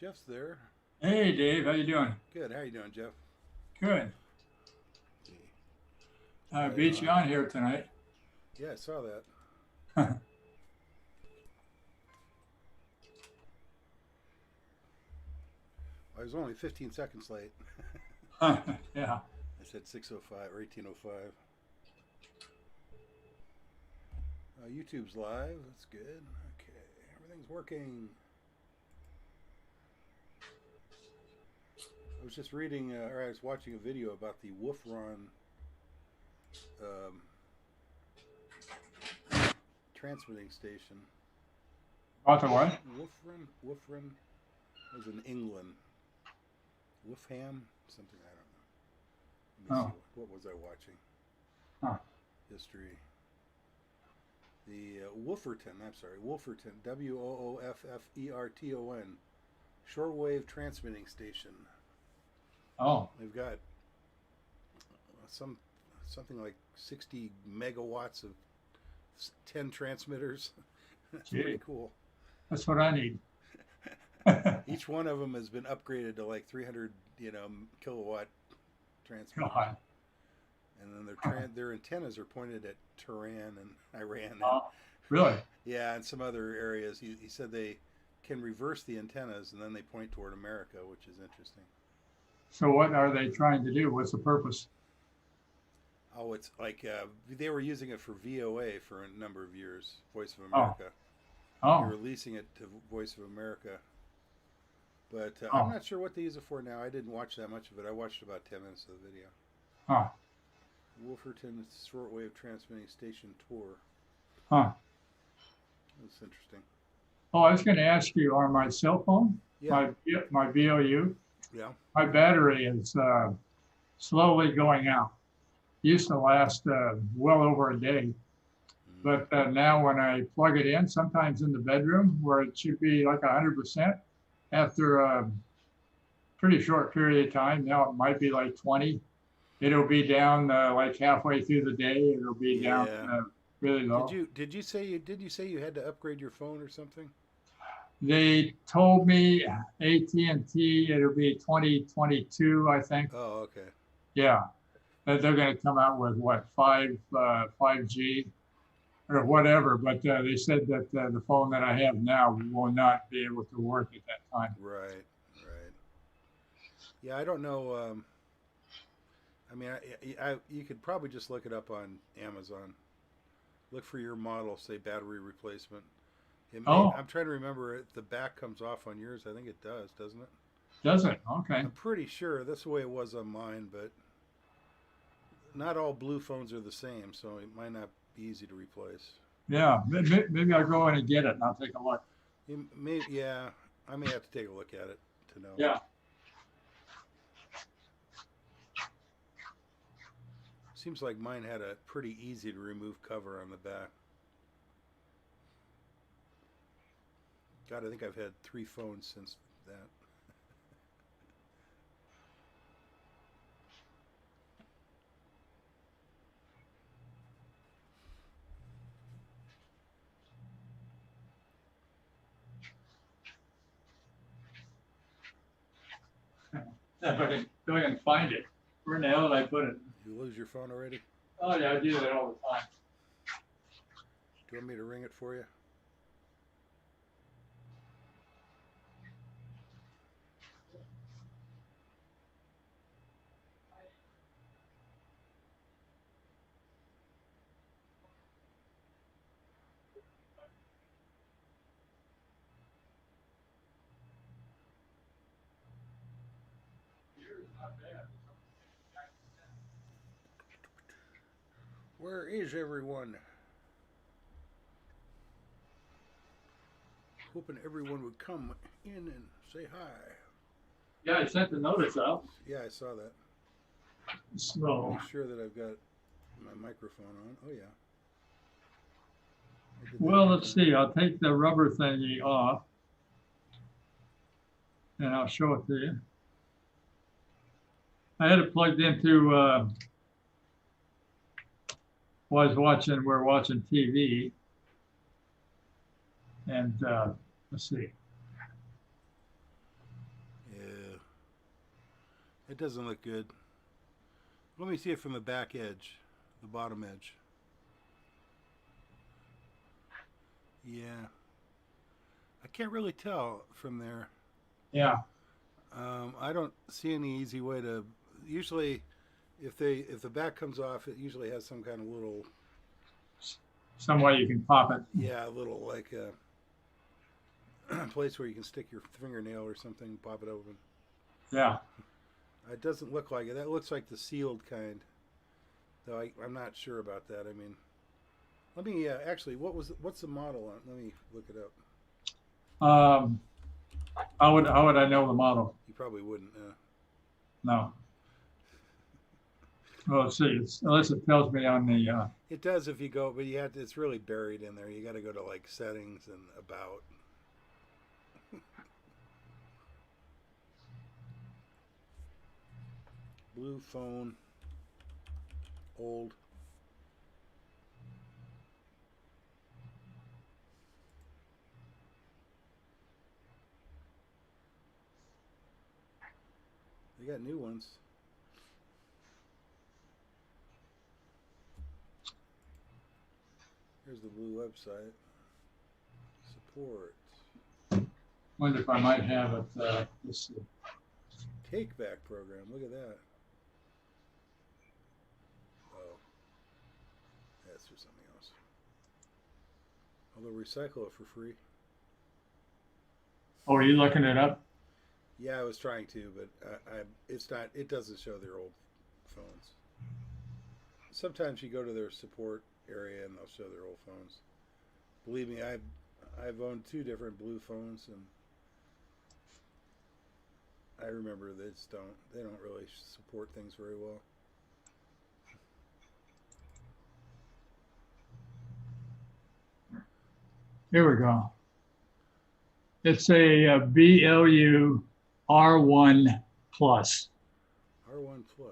Jeff's there. Hey Dave, how you doing? Good. How you doing, Jeff? Good. I Right beat you on. on here tonight. Yeah, I saw that. I was only 15 seconds late. Yeah. I said 6:05 or 18:05. YouTube's live. That's good. Okay, everything's working. I was just reading, or I was watching a video about the Wolfron um, transmitting station. About the what? Wolfram was in England. Wolfham, something I don't know. Let me see Oh. what was I watching. Huh. History. The Wolferton, I'm sorry, Wolferton, Wooffferton, shortwave transmitting station. Oh. They've got something like 60 megawatts of 10 transmitters. That's Gee, pretty cool. that's what I need. Each one of them has been upgraded to like 300, kilowatt transmitters. God. And then their antennas are pointed at Tehran and Iran. And, Oh, really? yeah, and some other areas. He said they can reverse the antennas and then they point toward America, which is interesting. So what are they trying to do? What's the purpose? Oh, it's like they were using it for VOA for a number of years, Voice of Oh. America. They're Oh. releasing it to Voice of America. But I'm Oh. not sure what they use it for now. I didn't watch that much of it. I watched about 10 minutes of the video. Huh. Wolferton Shortwave Transmitting Station Tour. Huh. That's interesting. Oh, I was going to ask you on my cell phone, Yeah. my VOU, Yeah. my battery is slowly going out. Used to last well over a day. But now when I plug it in, sometimes in the bedroom where it should be like 100%, after a pretty short period of time, now it might be like 20. It'll be down like halfway through the day. It'll be down Yeah. really Did low. you say you had to upgrade your phone or something? They told me AT&T it'll be 2022, I think. Oh, okay. Yeah, that they're going to come out with what 5G or whatever. But they said that the phone that I have now will not be able to work at that time. Right. Right. Yeah, I don't know. I mean, you could probably just look it up on Amazon. Look for your model, say battery replacement. Oh, I'm trying to remember if the back comes off on yours. I think it does, doesn't it? does it? Okay. I'm pretty sure that's the way it was on mine, but not all blue phones are the same, so it might not be easy to replace. Yeah, maybe I'll go in and get it and I'll take a look. Yeah, I may have to take a look at it to know. Yeah. Seems like mine had a pretty easy to remove cover on the back. God, I think I've had 3 phones since that. If I can find it. Where in the hell did I put it? You lose your phone already? Oh yeah, I do that all the time. Do you want me to ring it for you? Where is everyone? Hoping everyone would come in and say hi. Yeah, I sent the notice out. Yeah, I saw that. So Make sure that I've got my microphone on. Oh yeah. well, let's see. I'll take the rubber thingy off, and I'll show it to you. I had it plugged into. We're watching TV, and let's see. It doesn't look good. Let me see it from the back edge, the bottom edge. Yeah. I can't really tell from there. Yeah. I don't see any easy way to. Usually, if the back comes off, it usually has some kind of little. Some way you can pop it. Yeah, a little like a place where you can stick your fingernail or something, and pop it open. Yeah. It doesn't look like it. That looks like the sealed kind. Though I'm not sure about that. I mean, let me actually. What's the model on? Let me look it up. How would I know the model? You probably wouldn't. No. Well, let's see. Unless it tells me on the. It does if you go, but you have to. It's really buried in there. You got to go to like settings and about. Blue phone. Old. They got new ones. Here's the blue website. Support. Wonder if I might have it. Let's see. Take back program. Look at that. Oh. That's for something else. Although recycle it for free. Oh, are you looking it up? Yeah, I was trying to, but it's not. It doesn't show their old phones. Sometimes you go to their support area and they'll show their old phones. Believe me, I've owned 2 different blue phones, and I remember they don't really support things very well. Here we go. It's a BLU R1 Plus. R1 Plus.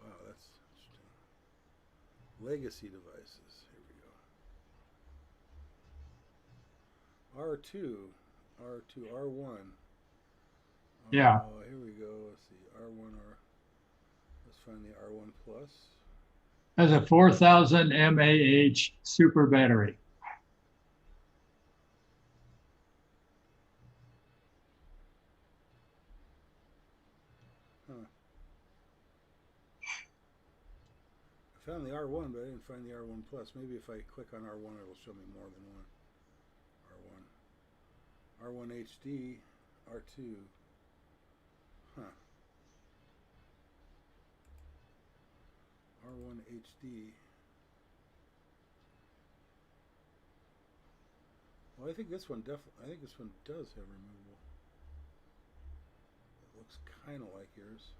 Wow, that's interesting. Legacy devices. Here we go. R2, R1. Yeah. Oh, here we go. Let's see. Let's find the R1 Plus. Has a 4,000 mAh super battery. Huh. I found the R1, but I didn't find the R1 Plus. Maybe if I click on R1, it'll show me more than one. R1. R1 HD. R2. Huh. R1 HD. Well, I think this one does have removable. It looks kind of like yours.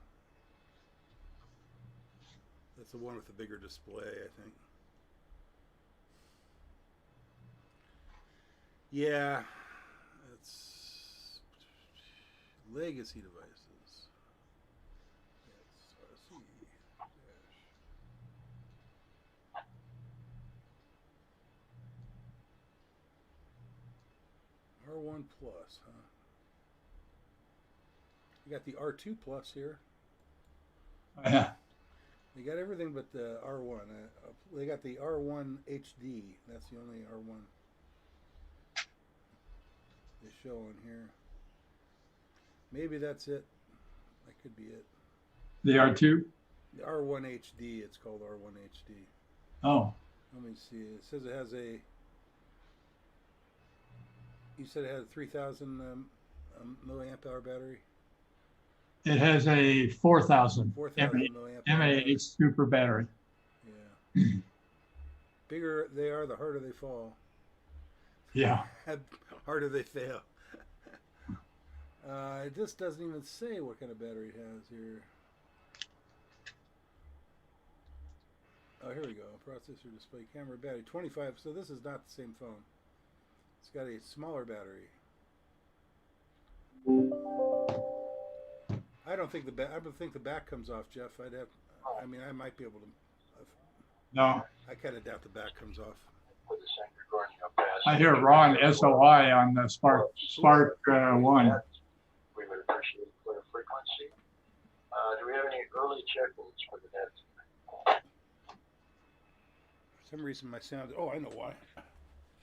That's the one with the bigger display, I think. Yeah, it's legacy devices. Let's see. R1 Plus, huh? You got the R2 Plus here. Yeah. They got everything but the R1. They got the R1 HD. That's the only R1 they show on here. Maybe that's it. That could be it. The R2? The R1 HD. It's called R1 HD. Oh. Let me see. It says it has a. You said it had a 3,000 milliamp hour battery. It has a 4,000 milliamp mAh super battery. Yeah. Bigger they are, the harder they fall. Yeah. Harder they fail. It just doesn't even say what kind of battery it has here. Oh, here we go. Processor, display, camera, battery. 25. So this is not the same phone. It's got a smaller battery. I don't think the back comes off, Jeff. I mean, I might be able to. No. I kind of doubt the back comes off. With the same Gorgonio pass. I hear Ron SOI on the SPARC 1. We would appreciate clear frequency. Do we have any early check-ins for the net? For some reason my sound, oh, I know why.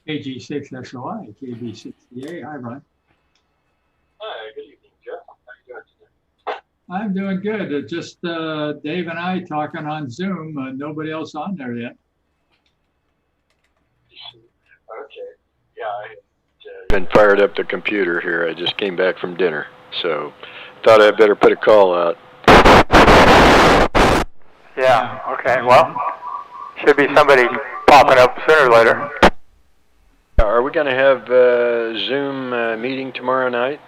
KG6 SOI, KB6CA. Hi, Ron. Hi, good evening, Jeff. How are you doing today? I'm doing good. It's just Dave and I talking on Zoom. Nobody else on there yet. Okay. Yeah, I had been fired up the computer here. I just came back from dinner, so thought I'd better put a call out. Yeah, okay. Well, should be somebody popping up sooner or later. Are we going to have a Zoom meeting tomorrow night?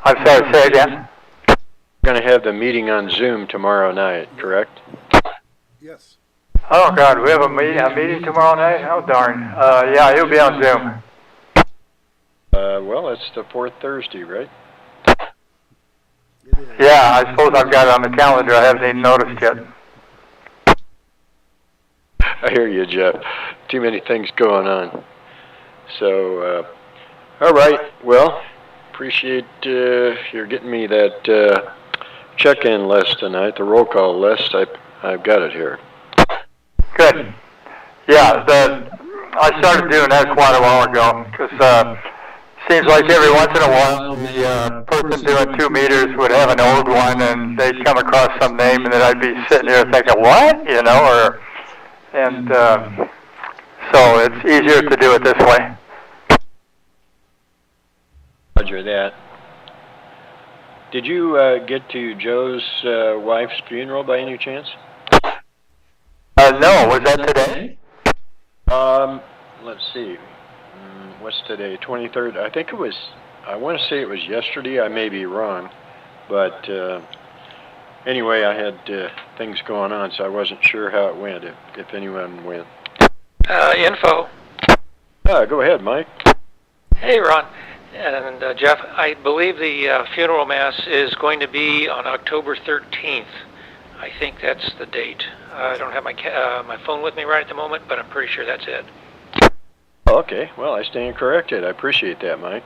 I'm sorry, say again? We're going to have the meeting on Zoom tomorrow night, correct? Yes. Oh, God, we have a meeting tomorrow night? Oh, darn. Yeah, he'll be on Zoom. Well, it's the fourth Thursday, right? It is. Yeah, I suppose I've got it on the calendar. I haven't even noticed yet. I hear you, Jeff. Too many things going on. So, all right. Well, appreciate you're getting me that check-in list tonight, the roll call list. I've got it here. Good. Yeah, I started doing that quite a while ago because seems like every once in a while the person doing 2 meters would have an old one and they'd come across some name and then I'd be sitting there thinking, what? You know, and so it's easier to do it this way. Roger that. Did you get to Joe's wife's funeral by any chance? No, was that today? Let's see. What's today? 23rd. I think it was. I want to say it was yesterday. I may be wrong, but anyway, I had things going on, so I wasn't sure how it went. If anyone went. Info. Go ahead, Mike. Hey, Ron and Jeff. I believe the funeral mass is going to be on October 13th. I think that's the date. I don't have my phone with me right at the moment, but I'm pretty sure that's it. Okay. Well, I stand corrected. I appreciate that, Mike.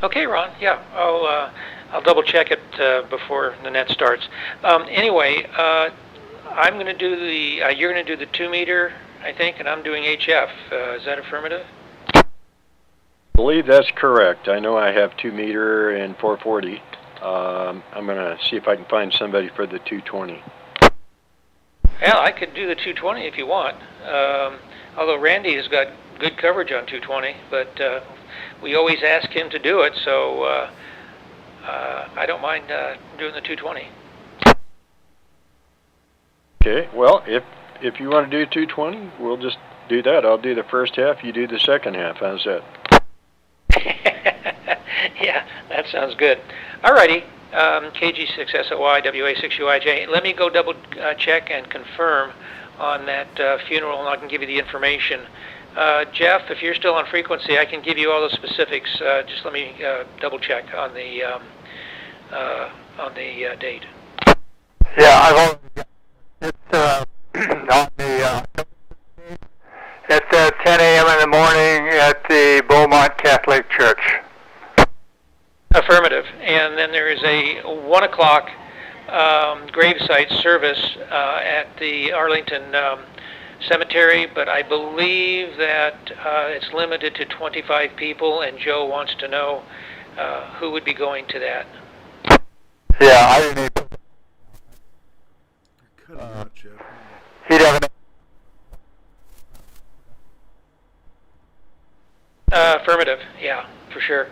Okay, Ron. Yeah, I'll double check it before the net starts. Anyway, I'm going to do the. You're going to do the 2 meter, I think, and I'm doing HF. Is that affirmative? I believe that's correct. I know I have 2 meter and 440. I'm going to see if I can find somebody for the 220. Yeah, I could do the 220 if you want. Although Randy has got good coverage on 220, but we always ask him to do it, so I don't mind doing the 220. Okay. Well, if you want to do 220, we'll just do that. I'll do the first half. You do the second half. How's that? Yeah, that sounds good. Alrighty, KG6SOI, WA6UIJ. Let me go double check and confirm on that funeral, and I can give you the information. Jeff, if you're still on frequency, I can give you all the specifics. Just let me double check on the date. Yeah, I've already got it's on the it's 10 a.m. in the morning at the Beaumont Catholic Church. Affirmative. And then there is a 1 o'clock gravesite service at the Arlington Cemetery, but I believe that it's limited to 25 people, and Joe wants to know who would be going to that. Yeah, I didn't even... Cut him out, Jeff. He'd have an... Affirmative. Yeah, for sure.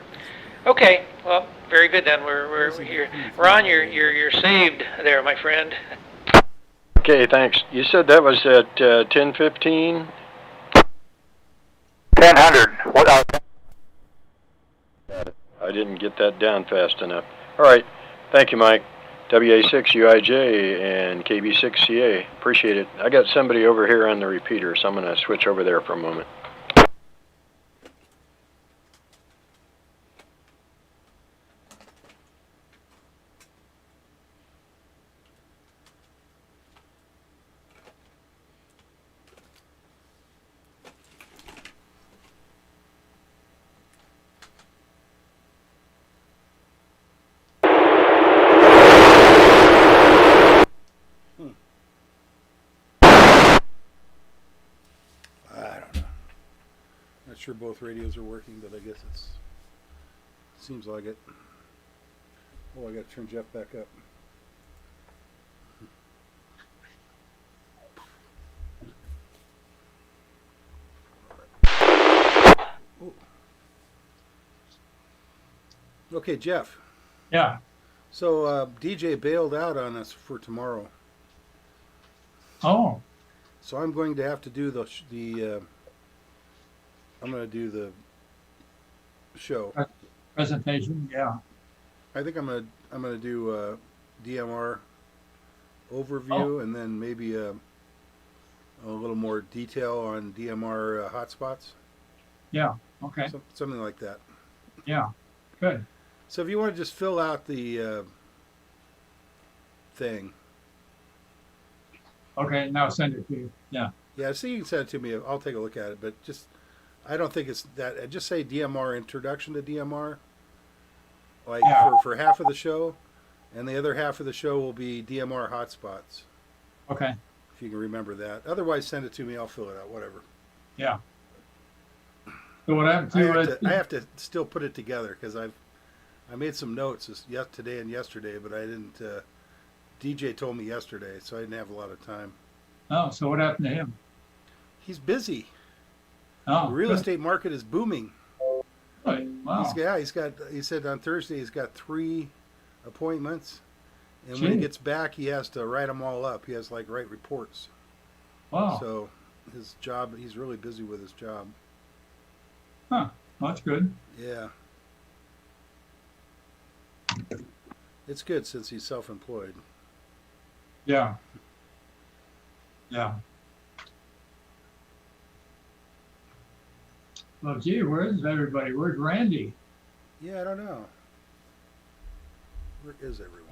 Okay. Well, very good then. We're here. Ron, you're saved there, my friend. Okay, thanks. You said that was at 10:15? 1000. What? I didn't get that down fast enough. All right. Thank you, Mike. WA6UIJ and KB6CA. Appreciate it. I got somebody over here on the repeater, so I'm going to switch over there for a moment. sure both radios are working, but I guess seems like it. Oh, I got to turn Jeff back up. Ooh. Okay, Jeff. Yeah. So DJ bailed out on us for tomorrow. Oh, So I'm going to have to do I'm going to do the show. presentation. Yeah. I think I'm gonna do DMR overview and then maybe a little more detail on DMR hotspots. Yeah. Okay. Something like that. Yeah. Good. So if you want to just fill out the thing. Okay. Now send it to you. Yeah. Yeah, so you can send it to me. I'll take a look at it, but I don't think it's that. Just say DMR introduction to DMR, like for half of the show, and the other half of the show will be DMR hotspots. Okay. If you can remember that. Otherwise, send it to me. I'll fill it out. Whatever. Yeah. So what happened to I have to still put it together because I made some notes today and yesterday, but I didn't. DJ told me yesterday, so I didn't have a lot of time. Oh, so what happened to him? He's busy. Oh, The real good. estate market is booming. Really? Wow. He said on Thursday he's got 3 appointments, and when he Gee. gets back, he has to write them all up. He has to write reports. Wow. So his job, he's really busy with his job. Huh. Well, that's good. Yeah. It's good since he's self-employed. Yeah. Yeah. Well, gee, where's everybody? Where's Randy? Yeah, I don't know. Where is everyone?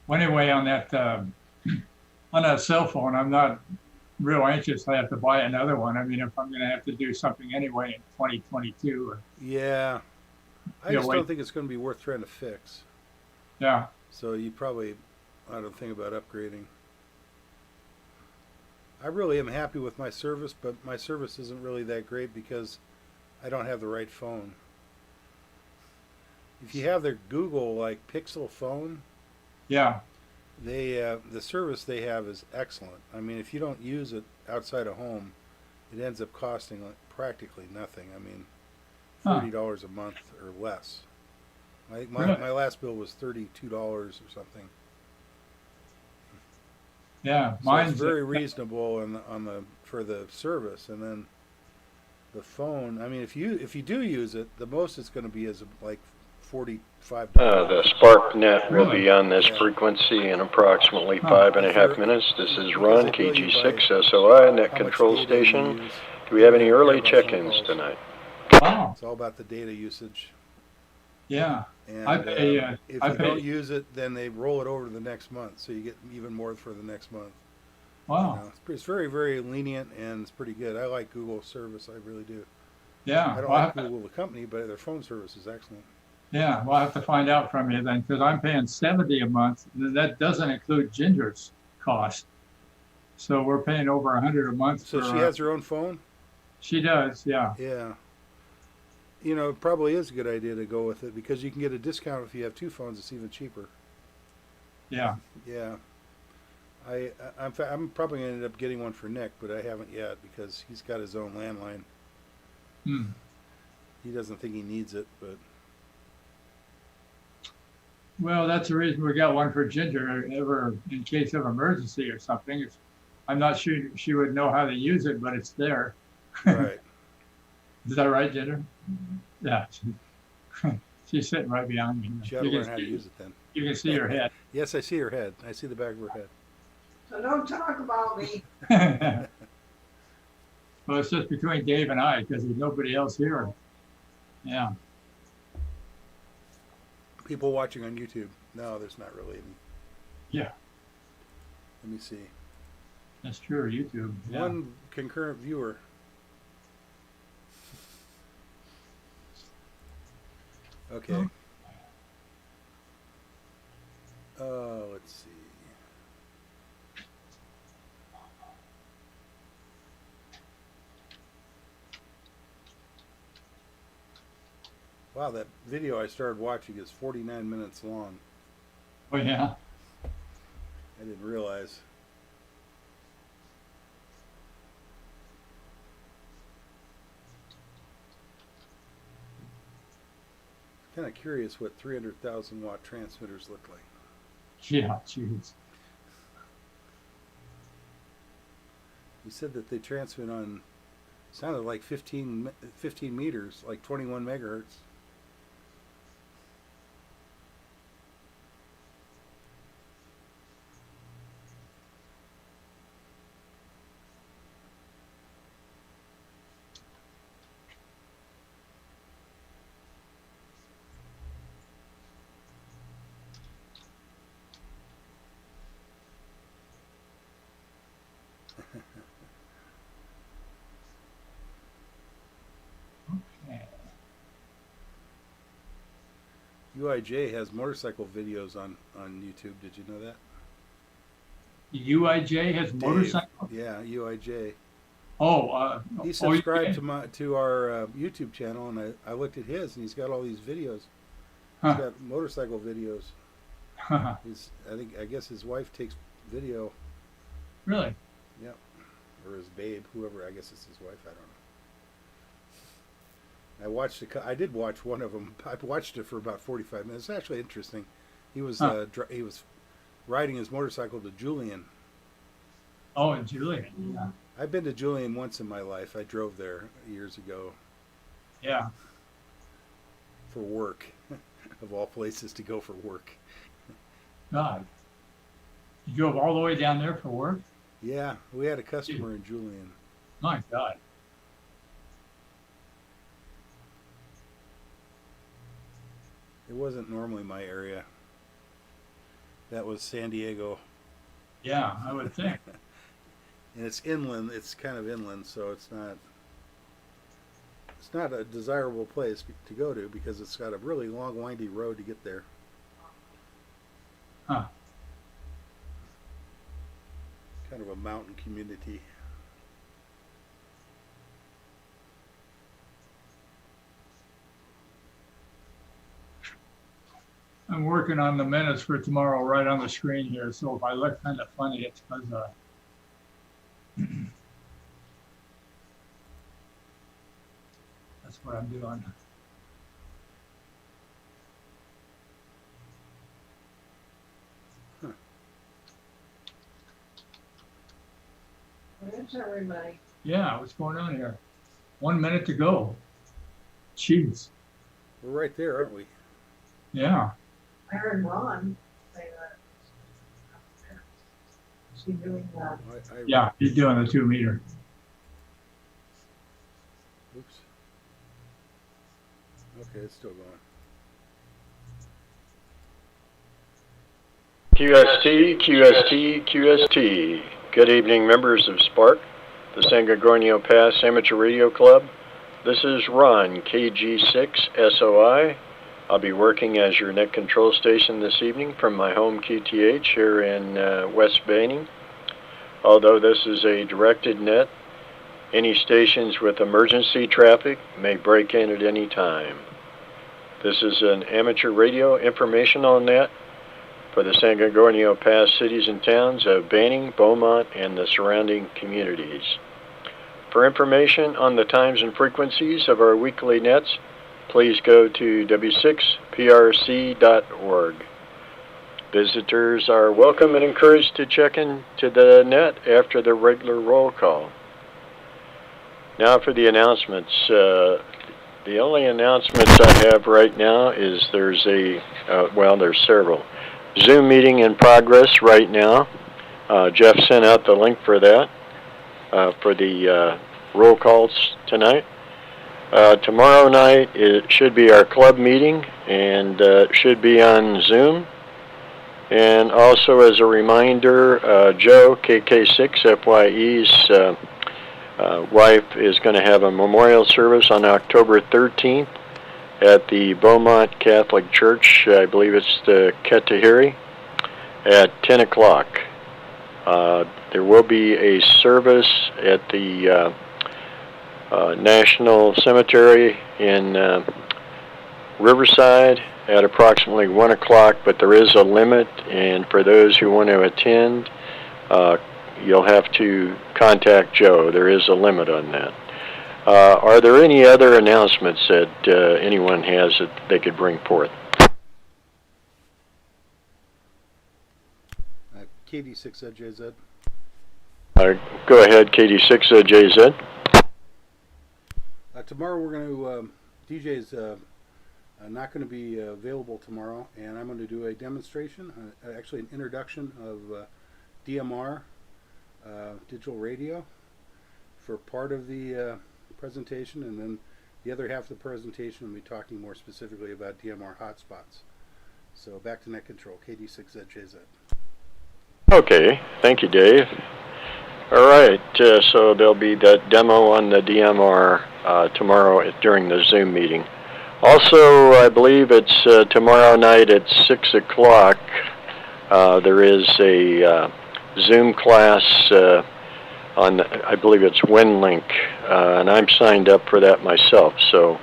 Well, anyway, on that cell phone, I'm not real anxious. I have to buy another one. I mean, if I'm going to have to do something anyway in 2022, Yeah. I Yeah, just wait. don't think it's going to be worth trying to fix. yeah, So you probably ought to think about upgrading. I really am happy with my service, but my service isn't really that great because I don't have the right phone. If you have their Google Pixel phone, yeah, the service they have is excellent. I mean, if you don't use it outside of home, it ends up costing practically nothing. I mean, $40 a month or less. I think Really? my last bill was $32 or something. yeah. So Mine's it's very reasonable for the service, and then the phone. I mean, if you do use it, the most it's going to be is like $45. The SPARC net will Really? be on this Yeah. frequency in approximately Huh. 5.5 minutes. This is Because Ron, they bill you KG6 by SOI, net how much control data you station. use. Do we have any You don't early care about phone check-ins calls. tonight? wow. It's all about the data usage. Yeah, And I pay, if I you pay- don't use it, then they roll it over to the next month, so you get even more for the next month. wow. You know, it's very, very lenient, and it's pretty good. I like Google service. I really do. Yeah, I don't well, like Google the company, but their phone service is excellent. yeah. Well, I have to find out from you then, because I'm paying $70 a month. That doesn't include Ginger's cost. So we're paying over $100 a month. So for, she has her own phone? She does, yeah. Yeah. You know, it probably is a good idea to go with it because you can get a discount if you have 2 phones. It's even cheaper. Yeah. Yeah. I'm probably going to end up getting one for Nick, but I haven't yet because he's got his own landline. Hmm. He doesn't think he needs it, but Well, that's the reason we got one for Ginger, ever in case of emergency or something. I'm not sure she would know how to use it, but it's there. right. Is that right, Ginger? Yeah. She's sitting right behind me. She ought to learn how to use it then. You can see her head. Yes, I see her head. I see the back of her head. So don't talk about me. Well, it's just between Dave and I because there's nobody else here. Yeah. People watching on YouTube. No, there's not really any. Yeah, Let me see. that's true. YouTube. Yeah. One concurrent viewer. Okay. Let's see. Wow, that video I started watching is 49 minutes long. Oh yeah. I didn't realize. Kind of curious what 300,000 watt transmitters look like. Yeah. Jeez. You said that they transmit on, sounded like 15 meters, like 21 megahertz. Okay. UIJ has motorcycle videos on YouTube. Did you know that? UIJ has Dave. motorcycle. Yeah, UIJ. Oh. He subscribed to our YouTube channel, and I looked at his, and he's got all these videos. He's got motorcycle videos. I guess his wife takes video. Really? Yeah, or his babe, whoever. I guess it's his wife. I don't know. I did watch one of them. I watched it for about 45 minutes. It's actually interesting. He was riding his motorcycle to Julian. Oh, and Julian. Yeah. I've been to Julian once in my life. I drove there years ago. Yeah. For work, of all places to go for work. God. You drove all the way down there for work? Yeah, we had a customer in Julian. My God. It wasn't normally my area. That was San Diego. Yeah, I would think. And it's inland. It's kind of inland, so it's not a desirable place to go to because it's got a really long, windy road to get there. Huh. Kind of a mountain community. I'm working on the minutes for tomorrow right on the screen here, so if I look kind of funny, it's because that's what I'm doing. There's everybody. Yeah, what's going on here? 1 minute to go. Jeez. We're right there, aren't we? Yeah. I heard Ron say that. She's doing that. Yeah, he's doing the 2 meter. Oops. Okay, it's still going. QST, QST, QST. Good evening, members of SPARC, the San Gorgonio Pass Amateur Radio Club. This is Ron, KG6SOI. I'll be working as your net control station this evening from my home QTH here in West Banning. Although this is a directed net, any stations with emergency traffic may break in at any time. This is an amateur radio informational net for the San Gorgonio Pass cities and towns of Banning, Beaumont, and the surrounding communities. For information on the times and frequencies of our weekly nets, please go to w6prc.org. Visitors are welcome and encouraged to check into the net after the regular roll call. Now for the announcements. The only announcements I have right now is there's there's several. Zoom meeting in progress right now. Jeff sent out the link for that, for the roll calls tonight. Tomorrow night it should be our club meeting, and it should be on Zoom. And also, as a reminder, Joe, KK6FYE's wife, is going to have a memorial service on October 13th at the Beaumont Catholic Church. I believe it's the Ketahiri at 10 o'clock. There will be a service at the National Cemetery in Riverside at approximately 1 o'clock, but there is a limit, and for those who want to attend, you'll have to contact Joe. There is a limit on that. Are there any other announcements that anyone has that they could bring forth? KD6JZ. Go ahead, KD6JZ. Tomorrow we're going to, DJ's not going to be available tomorrow, and I'm going to do a demonstration, actually an introduction of DMR, digital radio, for part of the presentation, and then the other half of the presentation will be talking more specifically about DMR hotspots. So back to net control, KD6JZ. Okay, thank you, Dave. All right, so there'll be that demo on the DMR tomorrow during the Zoom meeting. Also, I believe it's tomorrow night at 6 o'clock. There is a Zoom class on, I believe it's WinLink, and I'm signed up for that myself. So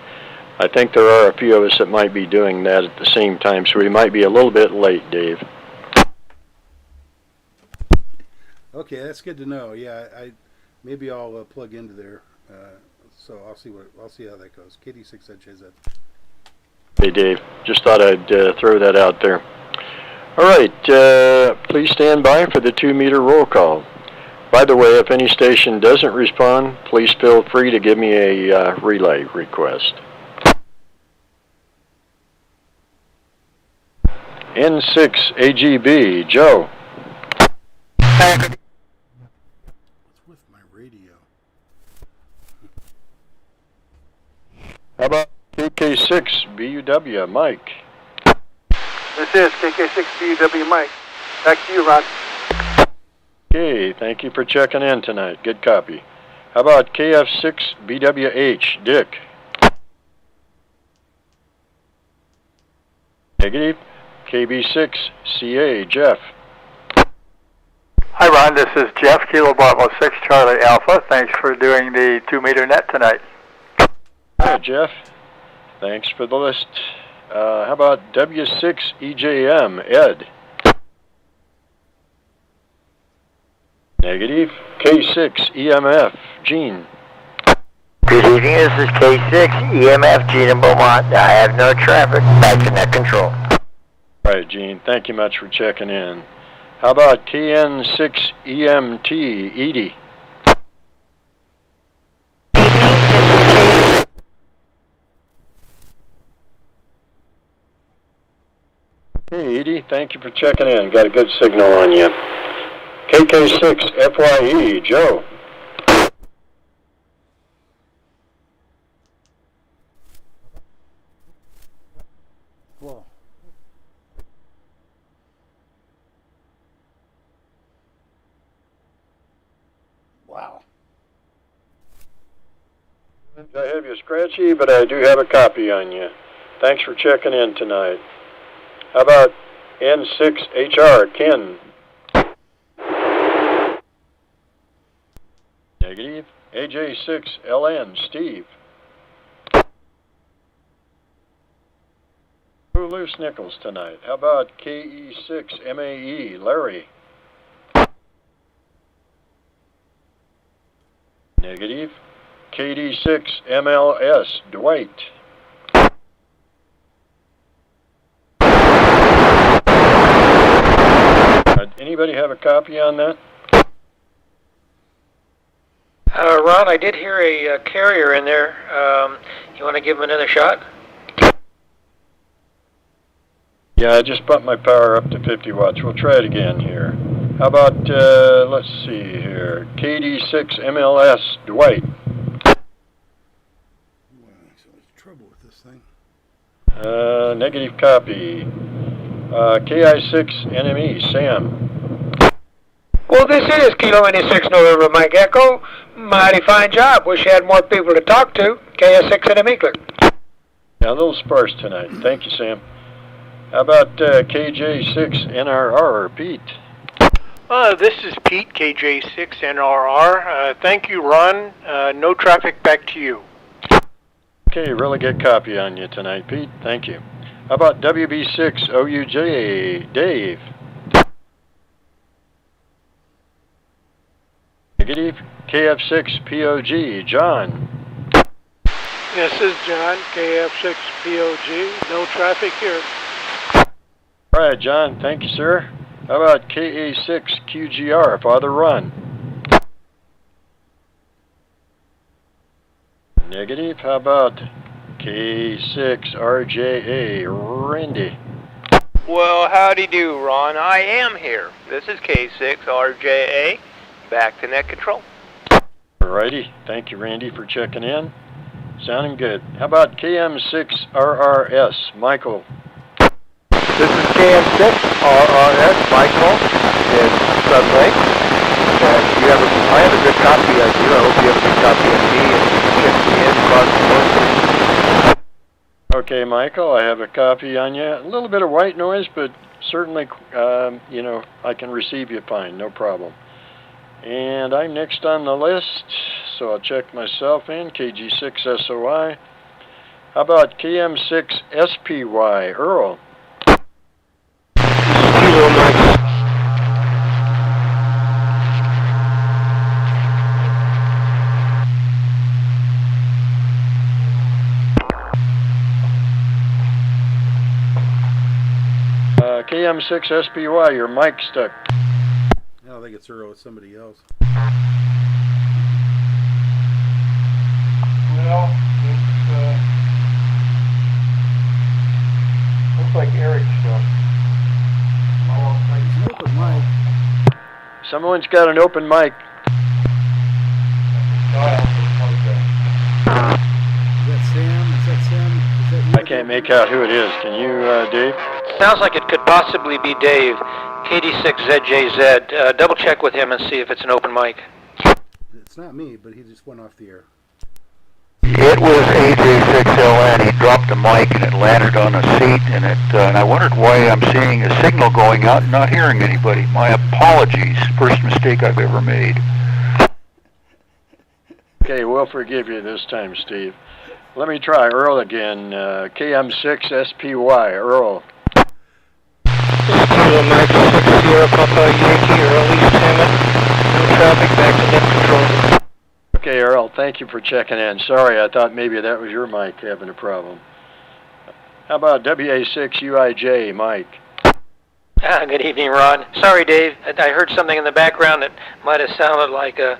I think there are a few of us that might be doing that at the same time, so we might be a little bit late, Dave. Okay, that's good to know. Yeah, maybe I'll plug into there. So I'll see how that goes. KD6JZ. Hey, Dave. Just thought I'd throw that out there. All right. Please stand by for the 2-meter roll call. By the way, if any station doesn't respond, please feel free to give me a relay request. N6 AGB, Joe. What's with my radio? How about KK6 BUW, Mike? This is KK6 BUW Mike. Back to you, Ron. Okay, thank you for checking in tonight. Good copy. How about KF6 BWH, Dick? Negative. KB6 CA, Jeff. Hi, Ron. This is Jeff, Kilo Bravo 6 Charlie Alpha. Thanks for doing the 2-meter net tonight. Hi, Jeff. Thanks for the list. How about W6 EJM, Ed? Negative. K6 EMF, Gene. Good evening, this is K6 EMF, Gene in Beaumont. I have no traffic. Back to net control. All right, Gene. Thank you much for checking in. How about KN6 EMT, Edie? Hey, Edie. Thank you for checking in. Got a good signal on you. KK6 FYE, Joe. Whoa. Wow. I have you scratchy, but I do have a copy on you. Thanks for checking in tonight. How about N6HR, Ken? Negative. AJ6LN, Steve. Who loose nickels tonight? How about KE6MAE, Larry? Negative. KD6MLS, Dwight. Anybody have a copy on that? Ron, I did hear a carrier in there. You want to give him another shot? Yeah, I just bumped my power up to 50 watts. We'll try it again here. How about, let's see here, KD6MLS, Dwight. Trouble with this thing. Negative copy. KI6 NME, Sam. Well, this is Kilo 96 November Mike Echo. Mighty fine job. Wish you had more people to talk to. KS6 and a Meekler. Yeah, a little sparse tonight. Thank you, Sam. How about KJ6 NRR, Pete? This is Pete, KJ6NRR. Thank you, Ron. No traffic, back to you. Okay, really good copy on you tonight, Pete. Thank you. How about WB6 OUJ, Dave? Negative. KF6 POG, John. This is John, KF6POG. No traffic here. All right, John. Thank you, sir. How about KA6 QGR, Father Ron? Negative. How about K6 RJA, Randy? Well, howdy do, Ron. I am here. This is K6RJA. Back to net control. Alrighty. Thank you, Randy, for checking in. Sounding good. How about KM6RRS, Michael? This is KM6RRS, Michael, in Subway. And I have a good copy of you. I hope you have a good copy of me and check me in across the board. Okay, Michael, I have a copy on you. A little bit of white noise, but certainly, I can receive you fine, no problem. And I'm next on the list, so I'll check myself in, KG6SOI. How about KM6SPY, Earl? Kilo Mike. KM6SPY, your mic stuck. I don't think it's Earl, it's somebody else. Well, it's, looks like Eric's stuff. Open mic. Someone's got an open mic. Is that Sam? Is that Sam? Is that you? I can't make out who it is. Can you, Dave? Sounds like it could possibly be Dave. KD6ZJZ. Double check with him and see if it's an open mic. It's not me, but he just went off the air. It was AJ6LN. He dropped the mic and it landed on a seat, and I wondered why I'm seeing a signal going out and not hearing anybody. My apologies. First mistake I've ever made. Okay, we'll forgive you this time, Steve. Let me try Earl again. KM6SPY, Earl. Kilo Mike 6 Sierra Papa Yankee, early Salmon. No traffic, back to net control. Okay, Earl, thank you for checking in. Sorry, I thought maybe that was your mic having a problem. How about WA6UIJ, Mike? Good evening, Ron. Sorry, Dave. I heard something in the background that might have sounded like a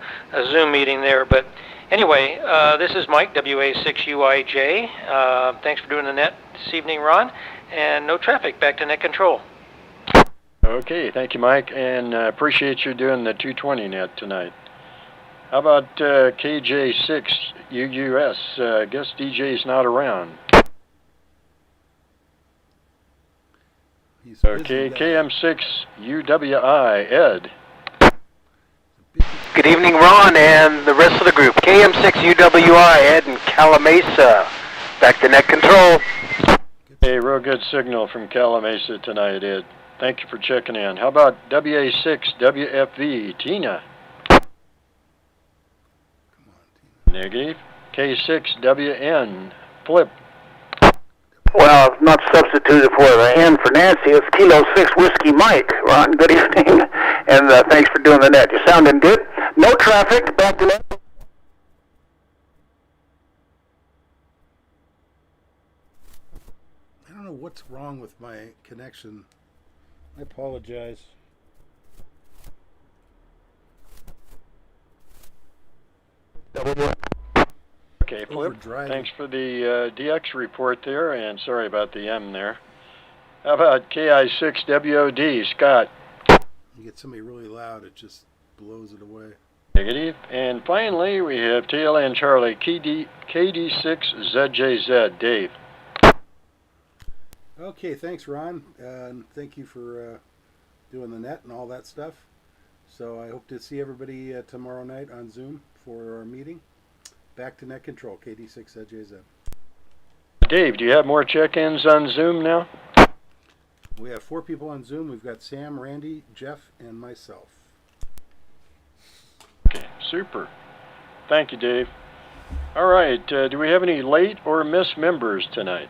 Zoom meeting there. But anyway, this is Mike, WA6UIJ. Thanks for doing the net this evening, Ron. And no traffic, back to net control. Okay, thank you, Mike, and appreciate you doing the 220 net tonight. How about KJ6 UUS? I guess DJ's not around. Okay, KM6 UWI, Ed. Good evening, Ron, and the rest of the group. KM6UWI, Ed in Calamasa. Back to net control. Hey, real good signal from Calamasa tonight, Ed. Thank you for checking in. How about WA6WFV, Tina? Negative. K6WN, Flip. Well, not substituted for the N for Nancy. It's Kilo 6 Whiskey Mike. Ron, good evening, and thanks for doing the net. You're sounding good. No traffic. Back to net. I don't know what's wrong with my connection. I apologize. Okay, Flip, thanks for the DX report there, and sorry about the M there. How about KI6WOD, Scott? You get somebody really loud, it just blows it away. Negative. And finally, we have TLN Charlie KD6ZJZ. Dave. Okay, thanks, Ron. And thank you for doing the net and all that stuff. So I hope to see everybody tomorrow night on Zoom for our meeting. Back to net control, KD6ZJZ. Dave, do you have more check-ins on Zoom now? We have 4 people on Zoom. We've got Sam, Randy, Jeff, and myself. Okay, super. Thank you, Dave. All right, do we have any late or missed members tonight?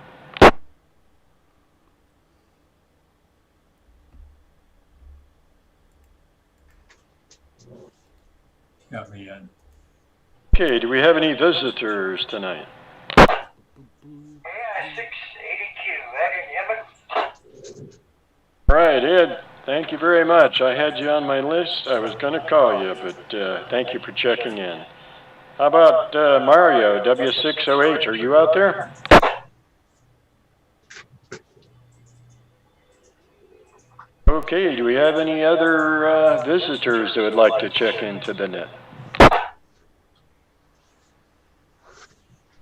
Got me in. Okay, do we have any visitors tonight? Yeah, 682. That in Emmett? All right, Ed, thank you very much. I had you on my list. I was going to call you, but thank you for checking in. How about Mario, W608? Are you out there? Okay, do we have any other visitors that would like to check into the net?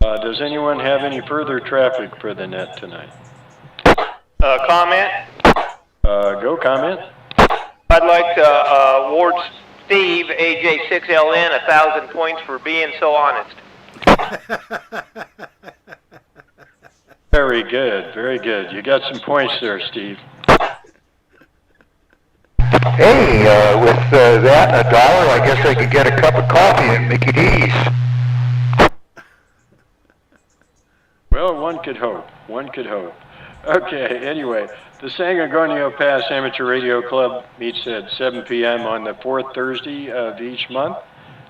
Does anyone have any further traffic for the net tonight? Comment? Go comment. I'd like to award Steve, AJ6LN, 1,000 points for being so honest. Very good, very good. You got some points there, Steve. Hey, with that and $1, I guess I could get a cup of coffee at Mickey D's. Well, one could hope. One could hope. Okay, anyway, the San Gorgonio Pass Amateur Radio Club meets at 7 p.m. on the 4th Thursday of each month,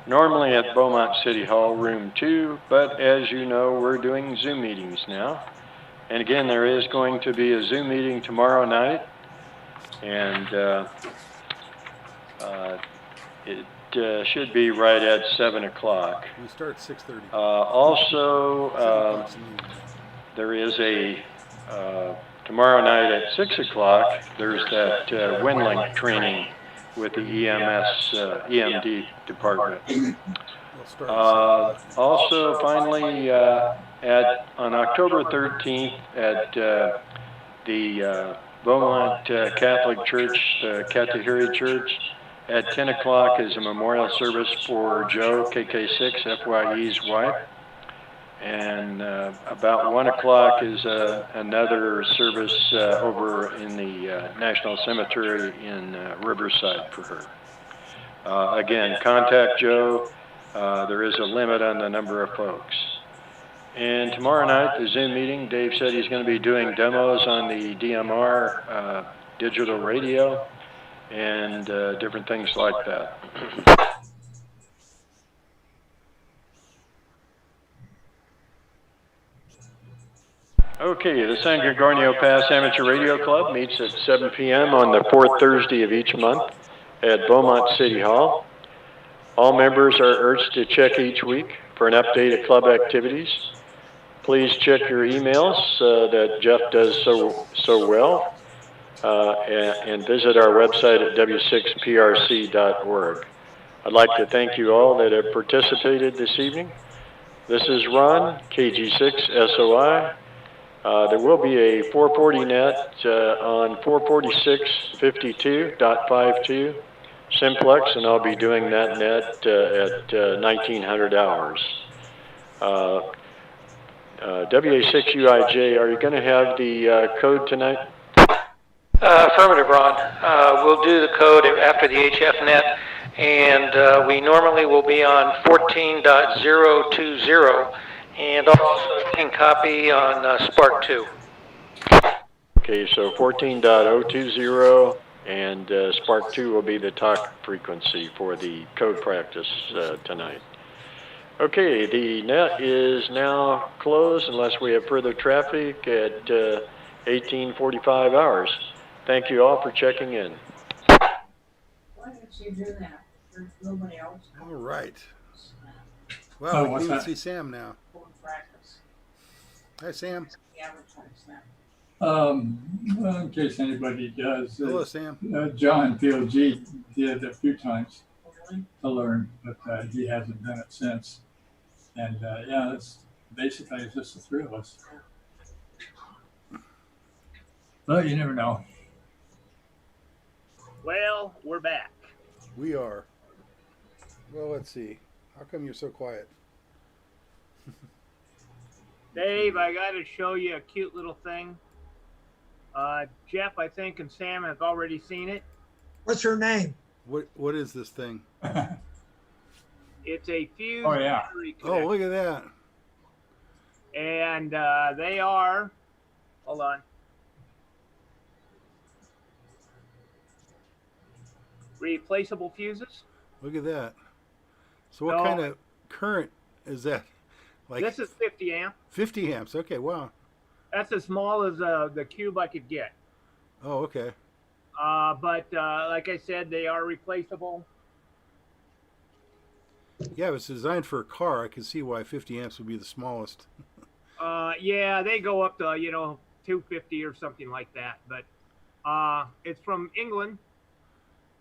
normally at Beaumont City Hall, Room 2, but as you know, we're doing Zoom meetings now. And again, there is going to be a Zoom meeting tomorrow night, and it should be right at 7 o'clock. We start at 6:30. Also, there is a tomorrow night at 6 o'clock. There's that WinLink training with the EMD department. Also, finally, on October 13th at the Beaumont Catholic Church, the Katahiri Church, at 10 o'clock is a memorial service for Joe, KK6, FYE's wife. And about 1 o'clock is another service over in the National Cemetery in Riverside for her. Again, contact Joe. There is a limit on the number of folks. And tomorrow night, the Zoom meeting, Dave said he's going to be doing demos on the DMR digital radio and different things like that. Okay, the San Gorgonio Pass Amateur Radio Club meets at 7 p.m. on the 4th Thursday of each month at Beaumont City Hall. All members are urged to check each week for an update of club activities. Please check your emails that Jeff does so well, and visit our website at w6prc.org. I'd like to thank you all that have participated this evening. This is Ron, KG6SOI. There will be a 440 net on 446.52.52 simplex, and I'll be doing that net at 1900 hours. WA6UIJ, are you going to have the code tonight? Affirmative, Ron. We'll do the code after the HF net, and we normally will be on 14.020, and also taking copy on SPARC 2. Okay, so 14.020 and SPARC 2 will be the talk frequency for the code practice tonight. Okay, the net is now closed unless we have further traffic at 1845 hours. Thank you all for checking in. Why don't you do that? There's nobody else. All right. Well, we can even that? see Sam now. For practice. Hi, Sam. Advertise that. Well, in case anybody does, Hello, Sam. John PLG did a few times. to learn, but he hasn't done it since. And yeah, it's just the three of us. But you never know. Well, we're back. We are. Well, let's see. How come you're so quiet? Dave, I got to show you a cute little thing. Jeff, I think, and Sam have already seen it. What's her name? What is this thing? It's a fused Oh, yeah. battery Oh, connector. look at that. And they are, hold on. Replaceable fuses. Look at that. So what So- kind of current is that? Like This is 50 amp. 50 amps. Okay, wow. That's as small as the cube I could get. Oh, okay. But like I said, they are replaceable. Yeah, if it's designed for a car, I can see why 50 amps would be the smallest. Yeah, they go up to 250 or something like that. But it's from England,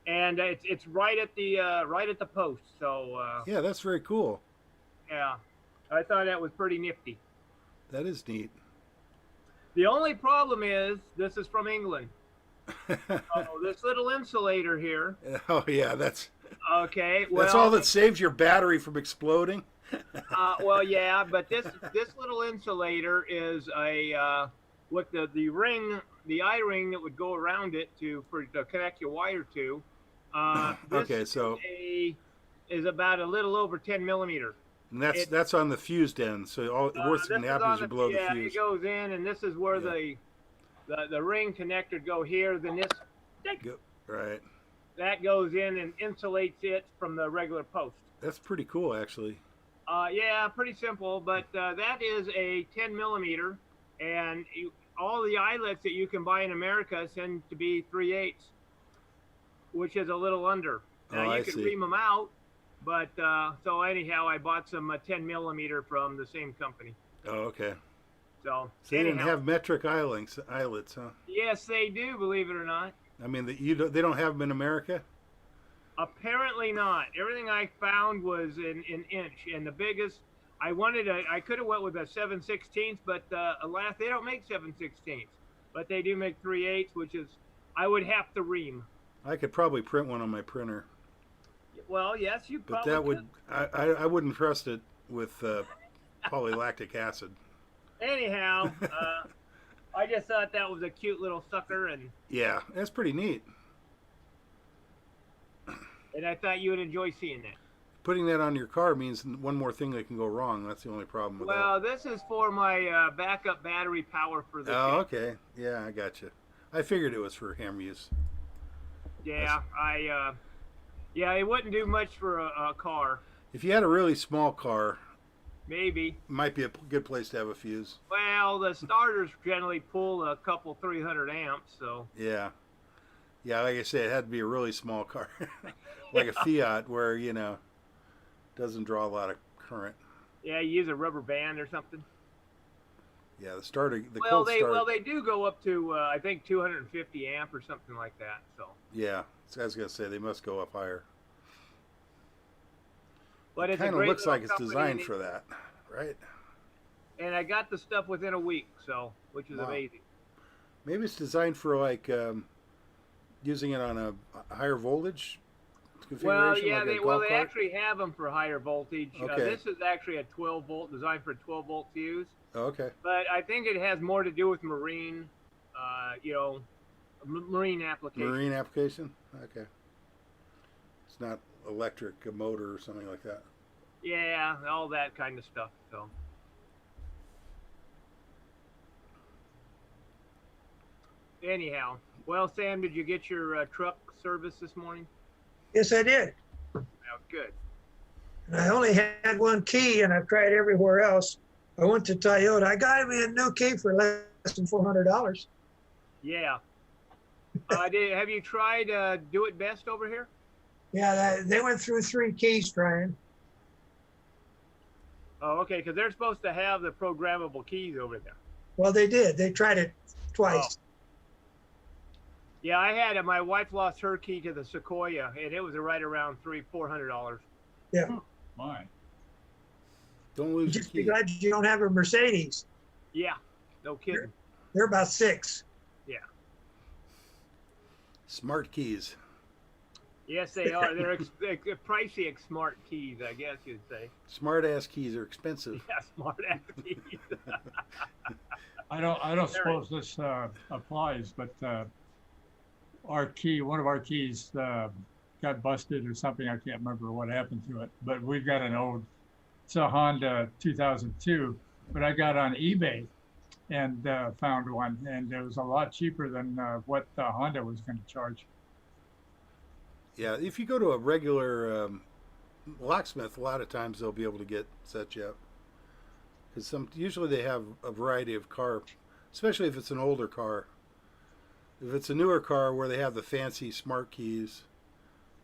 and it's right at the post. So Yeah, that's very cool. yeah, I thought that was pretty nifty. That is neat. The only problem is this is from England. This little insulator here. Oh yeah, that's Okay, well, that's all that saves your battery from exploding. well, yeah, but this little insulator is a with the ring, the eye ring that would go around it to connect your wire to. This Okay, so is about a little over 10 millimeter. and that's on the fused end. So all the worst that can This is happen on is you blow the yeah, fuse. it goes in, and this is where Yeah. the ring connector go here. Then this Right. that goes in and insulates it from the regular post. That's pretty cool, actually. Yeah, pretty simple, but that is a 10 millimeter, and all the eyelets that you can buy in America tend to be 3/8, which is a little under. Now Oh, you I can see. ream them out, but so anyhow, I bought some 10 millimeter from the same company. Oh, okay. So So they didn't anyhow, have metric eyelets, huh? yes, they do, believe it or not. I mean, they don't have them in America. Apparently not. Everything I found was in inch, and the biggest I could have went with a 7/16, but alas, they don't make 7/16, but they do make 3/8, which is I would have to ream. I could probably print one on my printer, Well, yes, you but probably that would could. I wouldn't trust it with polylactic acid. Anyhow, I just thought that was a cute little sucker, and Yeah, that's pretty neat. I thought you would enjoy seeing that. Putting that on your car means one more thing that can go wrong. That's the only problem with Well, this is for my backup battery power for the that. Oh, kit. okay. Yeah, I got you. I figured it was for ham use. Yeah, yeah, it wouldn't do much for a car. If you had a really small car, Maybe. it might be a good place to have a fuse. Well, the starters generally pull a couple 300 amps, so. Yeah. Yeah, like I said, it had to be a really small car. Like a Fiat where, doesn't draw a lot of current. Yeah, you use a rubber band or something. Yeah, the starter, the Well, cold start. they do go up to I think 250 amp or something like that. So. Yeah, so I was gonna say they must go up higher. But it's a Kind of great looks little like it's company, designed for that, right? And I got the stuff within a week, so which is Wow. amazing. Maybe it's designed for like using it on a higher voltage configuration. Well, yeah, like a they golf cart? actually have them for higher voltage. Okay. This is actually a 12 volt, designed for a 12 volt fuse. Oh, okay. But I think it has more to do with marine, marine application. Marine application. Okay. It's not electric, a motor or something like that. Yeah, all that kind of stuff. So. Anyhow, well, Sam, did you get your truck service this morning? Yes, I did. Oh, good. And I only had one key, and I've tried everywhere else. I went to Toyota. I got him a new key for less than $400. Yeah. Have you tried Do It Best over here? Yeah, they went through 3 keys trying. Oh, okay, because they're supposed to have the programmable keys over there. Well, they did. They tried it twice. Yeah, I had it. My wife lost her key to the Sequoia, and it was right around $400. Yeah. My. Don't lose your Just be key. glad you don't have a Mercedes. Yeah, no kidding. They're about 6. Yeah. Smart keys. Yes, they are. They're pricey smart keys, I guess you'd say. Smart ass keys are expensive. Yeah, smart ass keys. I don't suppose this applies, but one of our keys got busted or something. I can't remember what happened to it, but we've got it's a Honda 2002, but I got on eBay and found one, and it was a lot cheaper than what Honda was going to charge. Yeah, if you go to a regular locksmith, a lot of times they'll be able to set you up. Because usually they have a variety of car, especially if it's an older car. If it's a newer car where they have the fancy smart keys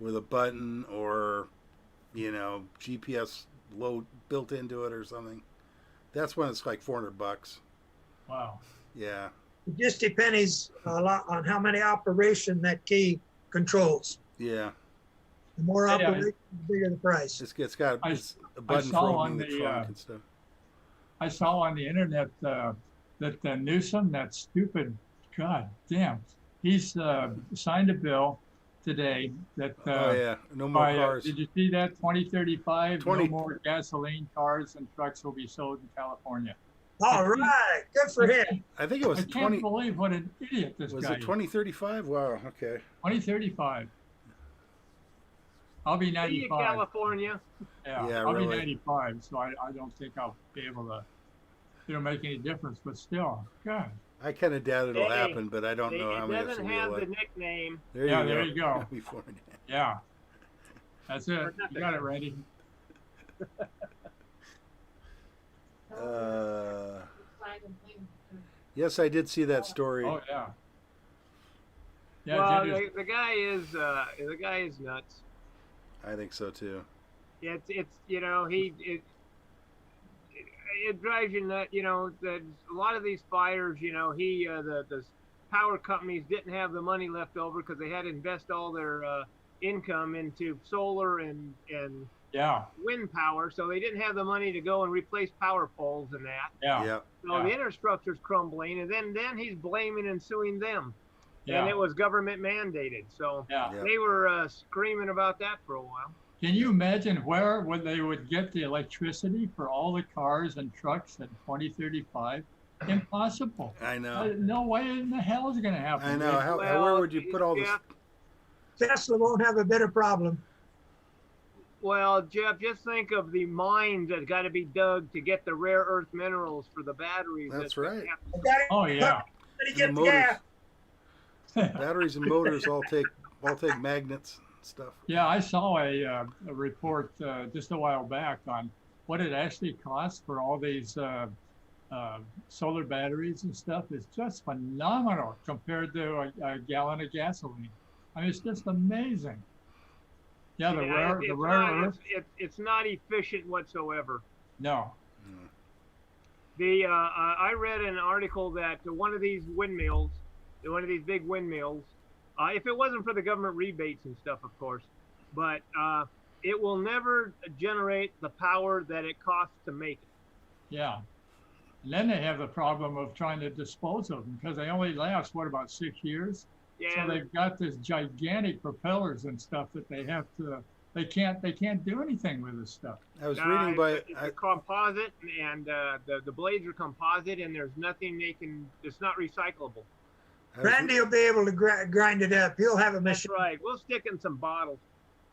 with a button or, GPS load built into it or something, that's when it's like $400. Wow. Yeah. It just depends a lot on how many operation that key controls. Yeah. The more Yeah, operation, the bigger the price. It's got I- a button for saw opening on the the, trunk and stuff. I saw on the internet that Newsom, that stupid, god damn, he's signed a bill today that Oh yeah, no more cars. did you see that 2035 20 no more gasoline cars and trucks will be sold in California? All right, good for him. I think it was I can't believe what an idiot this Was guy it 2035? Wow. Okay. 2035. I'll be See you, 95. California. Yeah, I'll really. be 95, so I don't think I'll be able to make any difference, but still, God. I kind of doubt it'll Hey, happen, but I don't know how many It it's doesn't in real have the life. nickname. There you go. Before Yeah. That's it. You got it, Randy. Yes, I did see that story. Oh yeah. Yeah, Well, Ginger- the guy is nuts. I think so too. It's it drives you nuts. That a lot of these fires, the power companies didn't have the money left over because they had to invest all their income into solar and yeah. wind power, so they didn't have the money to go and replace power poles and that. Yeah. Yeah. So Yeah. the infrastructure's crumbling, and then he's blaming and suing them. Yeah. And it was government mandated, so Yeah. Yeah. they were screaming about that for a while. Can you imagine where they would get the electricity for all the cars and trucks in 2035? Impossible. I know. No way in the hell is it going to happen. I know. How, Well, where would you put all this? yeah. Tesla won't have a better problem. Well, Jeff, just think of the mines that got to be dug to get the rare earth minerals for the batteries. That's that right. have- Oh yeah. Let me And get the the gas. Batteries and motors all take magnets and stuff. Yeah, I saw a report just a while back on what it actually costs for all these solar batteries and stuff. It's just phenomenal compared to a gallon of gasoline. I mean, it's just amazing. Yeah, the rare earth. It's not efficient whatsoever. No. I read an article that one of these windmills, one of these big windmills, if it wasn't for the government rebates and stuff, of course, but it will never generate the power that it costs to make it. Yeah. And then they have the problem of trying to dispose of them because they only last, about 6 years? Yeah, So they've got this gigantic propellers and stuff that they have to, they can't do anything with this stuff. I was reading by. it's a composite, and the blades are composite, and there's nothing it's not recyclable. Randy will be able to grind it up. He'll have a That's machine. right. We'll stick in some bottles.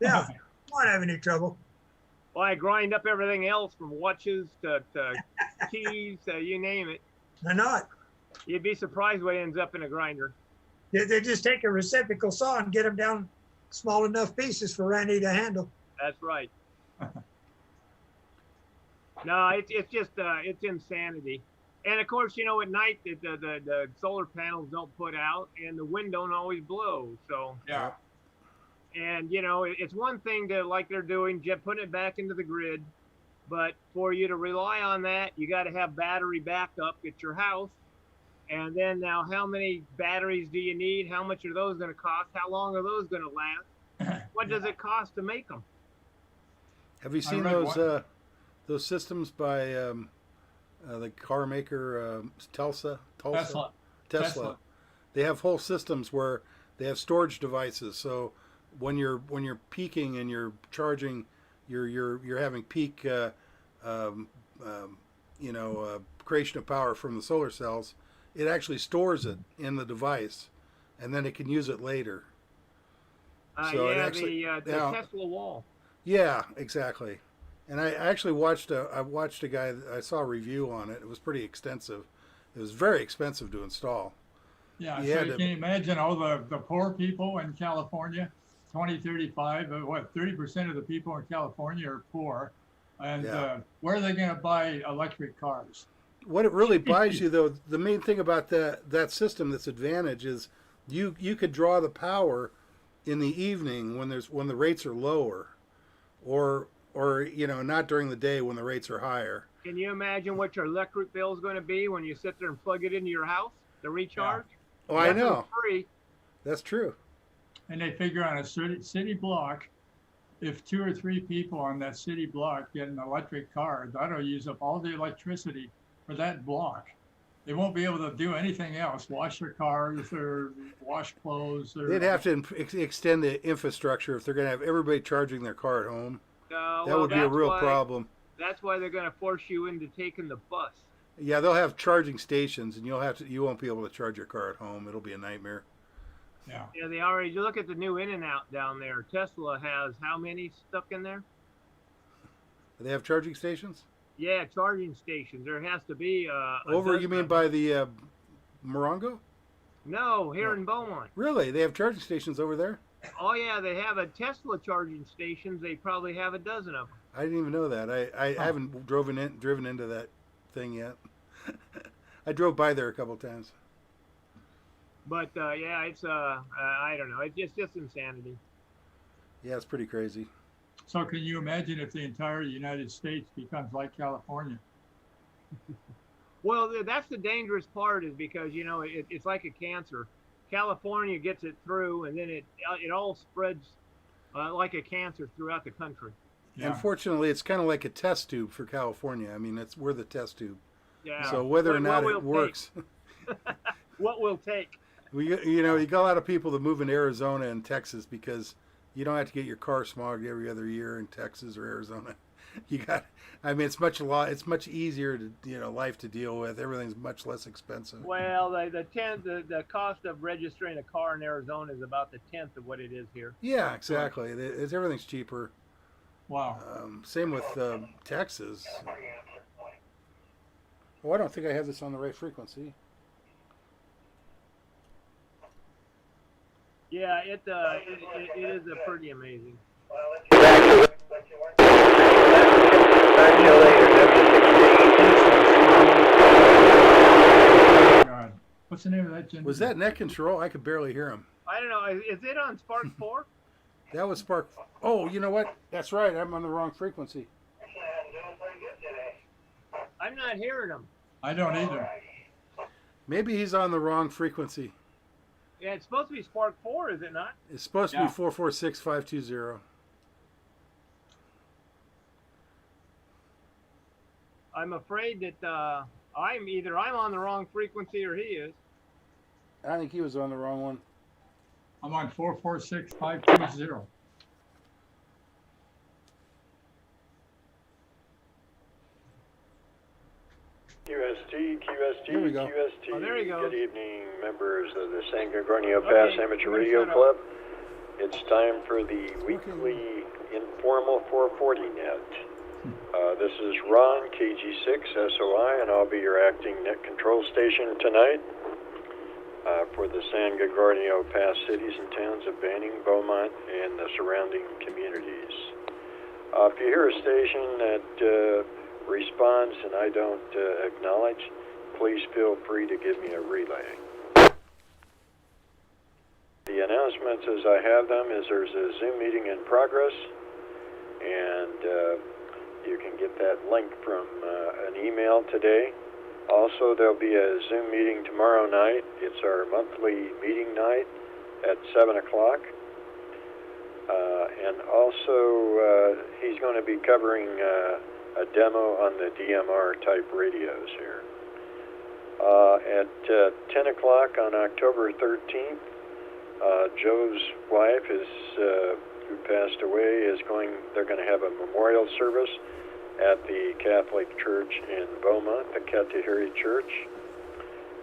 Yeah, won't have any trouble. Well, I grind up everything else from watches to keys, you name it. I know it. You'd be surprised what ends up in a grinder. They just take a reciprocal saw and get them down small enough pieces for Randy to handle. That's right. No, it's just it's insanity. And of course, at night the solar panels don't put out, and the wind don't always blow. So Yeah. and it's one thing to, like they're doing, putting it back into the grid, but for you to rely on that, you got to have battery backup at your house. And then now, how many batteries do you need? How much are those going to cost? How long are those going to last? What does it cost to make them? Have you seen those systems by the car maker Tesla? They have whole systems where they have storage devices. So when you're peaking and you're charging, you're having peak, creation of power from the solar cells. It actually stores it in the device, and then it can use it later. So yeah, it actually, the Tesla wall. Yeah, exactly. And I actually watched a guy. I saw a review on it. It was pretty extensive. It was very expensive to install. Yeah, so you can imagine all the poor people in California, 2035, 30% of the people in California are poor. And where are they going to buy electric cars? What it really buys you, though, the main thing about that system that's advantage is you could draw the power in the evening when the rates are lower, or not during the day when the rates are higher. Can you imagine what your electric bill is going to be when you sit there and plug it into your house, the recharge? Yeah. Oh, I know. Free. That's true. And they figure on a city block, if 2 or 3 people on that city block get an electric car, that'll use up all the electricity for that block. They won't be able to do anything else, wash their cars or wash clothes. They'd have to extend the infrastructure if they're going to have everybody charging their car at home. That would be a real problem. That's why they're going to force you into taking the bus. Yeah, they'll have charging stations, and you won't be able to charge your car at home. It'll be a nightmare. Yeah. Yeah, they already. You look at the new In-N-Out down there. Tesla has how many stuck in there? They have charging stations? Yeah, charging stations. There has to be over. You mean by the Morongo? No, here in Beaumont. Really? They have charging stations over there? Oh yeah, they have a Tesla charging stations. They probably have a dozen of them. I didn't even know that. I haven't driven into that thing yet. I drove by there a couple times. But yeah, it's I don't know. It's just insanity. Yeah, it's pretty crazy. So can you imagine if the entire United States becomes like California? Well, that's the dangerous part, is because it's like a cancer. California gets it through, and then it all spreads like a cancer throughout the country. Yeah. Unfortunately, it's kind of like a test tube for California. I mean, we're the test tube. Yeah. So whether or not it works, what will take? You got a lot of people that move in Arizona and Texas because you don't have to get your car smogged every other year in Texas or Arizona. It's much easier to life to deal with. Everything's much less expensive. Well, the cost of registering a car in Arizona is about the 10th of what it is here. Yeah, exactly. Everything's cheaper. Wow. Same with Texas. Oh, I don't think I have this on the right frequency. Yeah, it is pretty amazing. God. What's the name of that gentleman? Was that net control? I could barely hear him. I don't know. Is it on SPARC 4? That was SPARC. Oh, you know what? That's right. I'm on the wrong frequency. I'm not hearing him. I don't either. Maybe he's on the wrong frequency. Yeah, it's supposed to be SPARC 4, is it not? It's supposed to be 446520. I'm afraid that I'm on the wrong frequency or he is. I think he was on the wrong one. I'm on 446520. QST, There we go. QST. Oh, there you go. Good evening, members of the San Gorgonio Pass Amateur Radio Club. It's time for the weekly informal 440 net. This is Ron, KG6SOI, and I'll be your acting net control station tonight for the San Gorgonio Pass cities and towns of Banning, Beaumont, and the surrounding communities. If you hear a station that responds and I don't acknowledge, please feel free to give me a relay. The announcements as I have them is there's a Zoom meeting in progress, and you can get that link from an email today, Also, there'll be a Zoom meeting tomorrow night. It's our monthly meeting night at 7 o'clock. And also, he's going to be covering a demo on the DMR type radios here. At 10 o'clock on October 13th, Joe's wife who passed away they're going to have a memorial service at the Catholic Church in Beaumont, the Katahiri Church.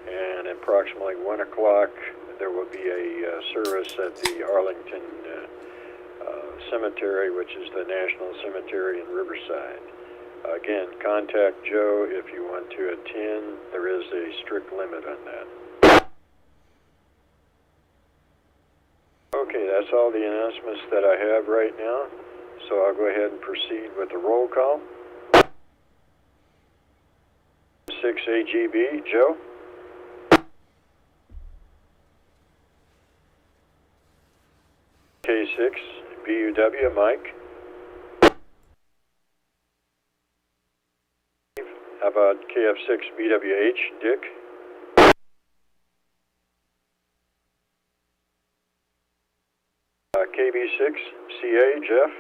And approximately 1 o'clock, there will be a service at the Arlington Cemetery, which is the National Cemetery in Riverside. Again, contact Joe if you want to attend. There is a strict limit on that. Okay, that's all the announcements that I have right now. So I'll go ahead and proceed with the roll call. 6 AGB, Joe. K6 BUW, Mike. How about KF6 BWH, Dick? KB6 CA, Jeff.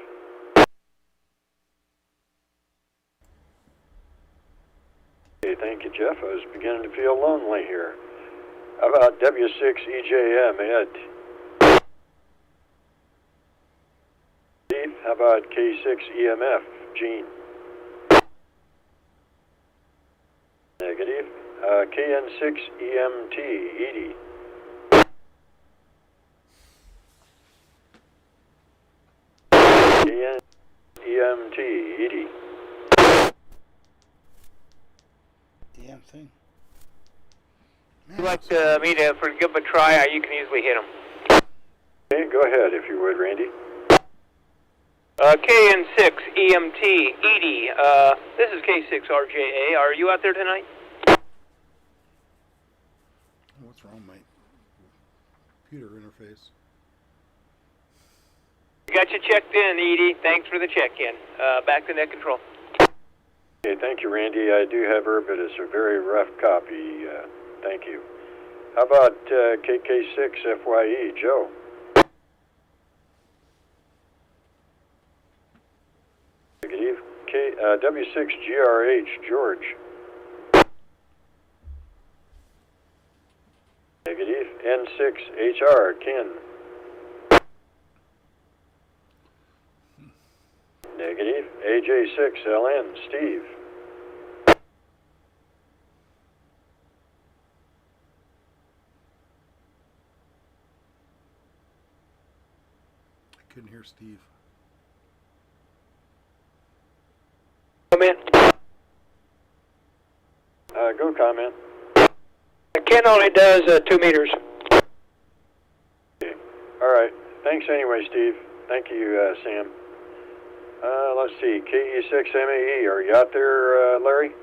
Okay, thank you, Jeff. I was beginning to feel lonely here. How about W6 EJM, Ed? Steve, how about K6 EMF, Gene? Negative. KN6 EMT, Edie. KN EMT, Edie. Damn thing. If you'd like me to give him a try, you can easily hit him. Okay, go ahead if you would, Randy. KN6 EMT, Edie. This is K6 RJA. Are you out there tonight? What's wrong, with my computer interface? Got you checked in, Edie. Thanks for the check-in. Back to net control. Okay, thank you, Randy. I do have her, but it's a very rough copy. Thank you. How about KK6 FYE, Joe? Negative. W6 GRH, George. Negative. N6 HR, Ken. Negative. AJ6 LN, Steve. I couldn't hear Steve. Come in. Go comment. Ken only does 2 meters. Okay. All right. Thanks anyway, Steve. Thank you, Sam. Let's see. KE6 MAE. Are you out there, Larry?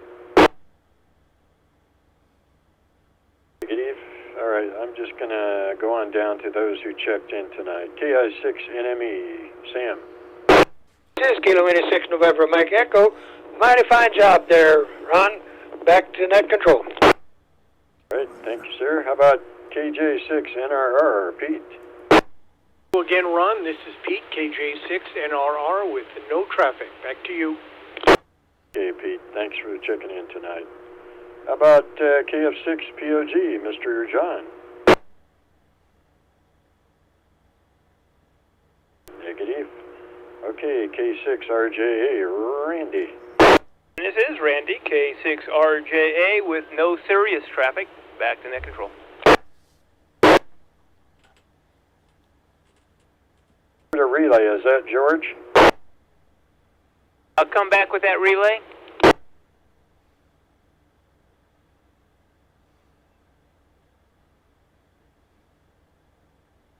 Negative. All right. I'm just going to go on down to those who checked in tonight. KI6 NME. Sam. This is Kilo 86 November Mike Echo. Mighty fine job there, Ron. Back to net control. Great. Thank you, sir. How about KJ6 NRR, Pete? Hello again, Ron. This is Pete, KJ6 NRR with no traffic. Back to you. Okay, Pete. Thanks for checking in tonight. How about KF6 POG, Mr. John? Negative. Okay, K6 RJA, Randy. This is Randy, K6 RJA with no serious traffic. Back to net control. The relay, is that George? I'll come back with that relay.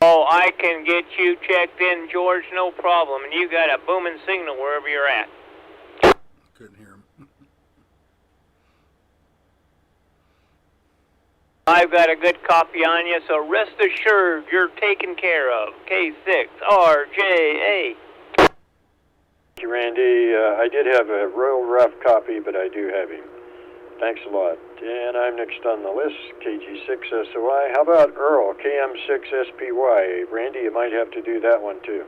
Oh, I can get you checked in, George, no problem. And you got a booming signal wherever you're at. Couldn't hear him. I've got a good copy on you, so rest assured you're taken care of. K6 RJA. Thank you, Randy. I did have a real rough copy, but I do have him. Thanks a lot. and I'm next on the list, KG6SOI. How about Earl, KM6SPY? Randy, you might have to do that one too.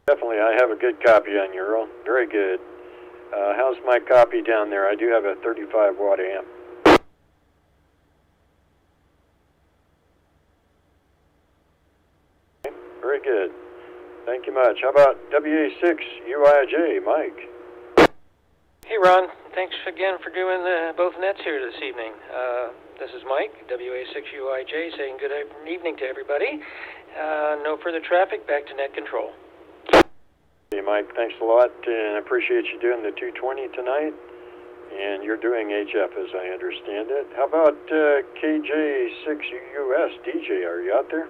Definitely, I have a good copy on you, Earl. Very good. How's my copy down there? I do have a 35 watt amp. Okay, very good. Thank you much. How about WA6UIJ, Mike? Hey, Ron. Thanks again for doing both nets here this evening. This is Mike, WA6UIJ, saying good evening to everybody. No further traffic. Back to net control. Hey, Mike, thanks a lot, and I appreciate you doing the 220 tonight. And you're doing HF, as I understand it. How about KJ6US? DJ, are you out there?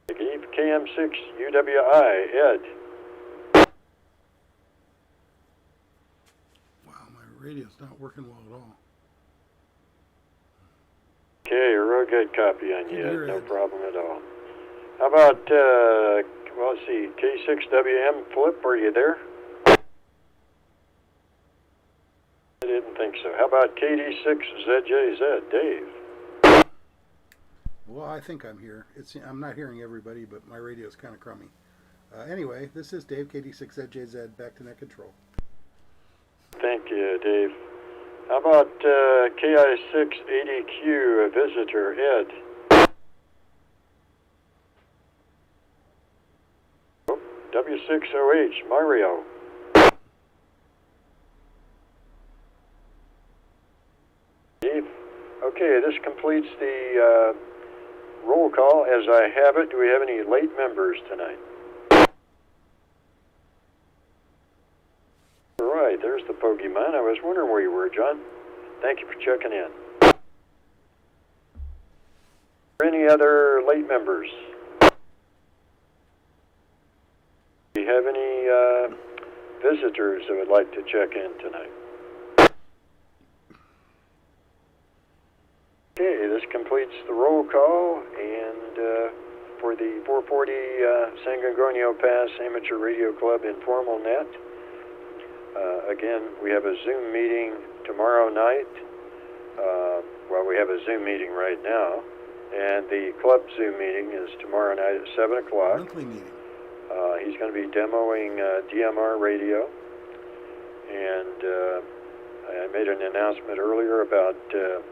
KM6UWI, Ed. Wow, my radio's not working well at all. Okay, a real good copy on you, Ed. no problem at all. How about, well, let's see, K6WM Flip, are you there? I didn't think so. How about KD6ZJZ, Dave? Well, I think I'm here. I'm not hearing everybody, but my radio's kind of crummy. Anyway, this is Dave, KD6ZJZ, back to net control. Thank you, Dave. How about KI680Q, a visitor, Ed? W6OH, Mario. Dave? Okay, this completes the roll call as I have it. Do we have any late members tonight? All right, there's the Pokemon. I was wondering where you were, John. Thank you for checking in. Any other late members? Do you have any visitors that would like to check in tonight? Okay, this completes the roll call, and for the 440 San Gorgonio Pass Amateur Radio Club Informal Net, again, we have a Zoom meeting tomorrow night. Well, we have a Zoom meeting right now, and the club Zoom meeting is tomorrow night at 7 o'clock. Monthly meeting. He's going to be demoing DMR radio, and I made an announcement earlier about a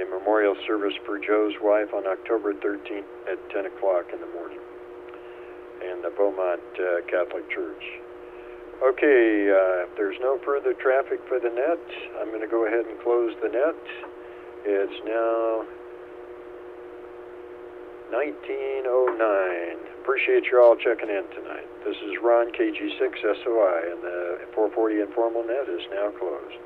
memorial service for Joe's wife on October 13th at 10 o'clock in the morning in the Beaumont Catholic Church. Okay, if there's no further traffic for the net, I'm going to go ahead and close the net. It's now 19:09. Appreciate you all checking in tonight. This is Ron, KG6SOI, and the 440 Informal Net is now closed.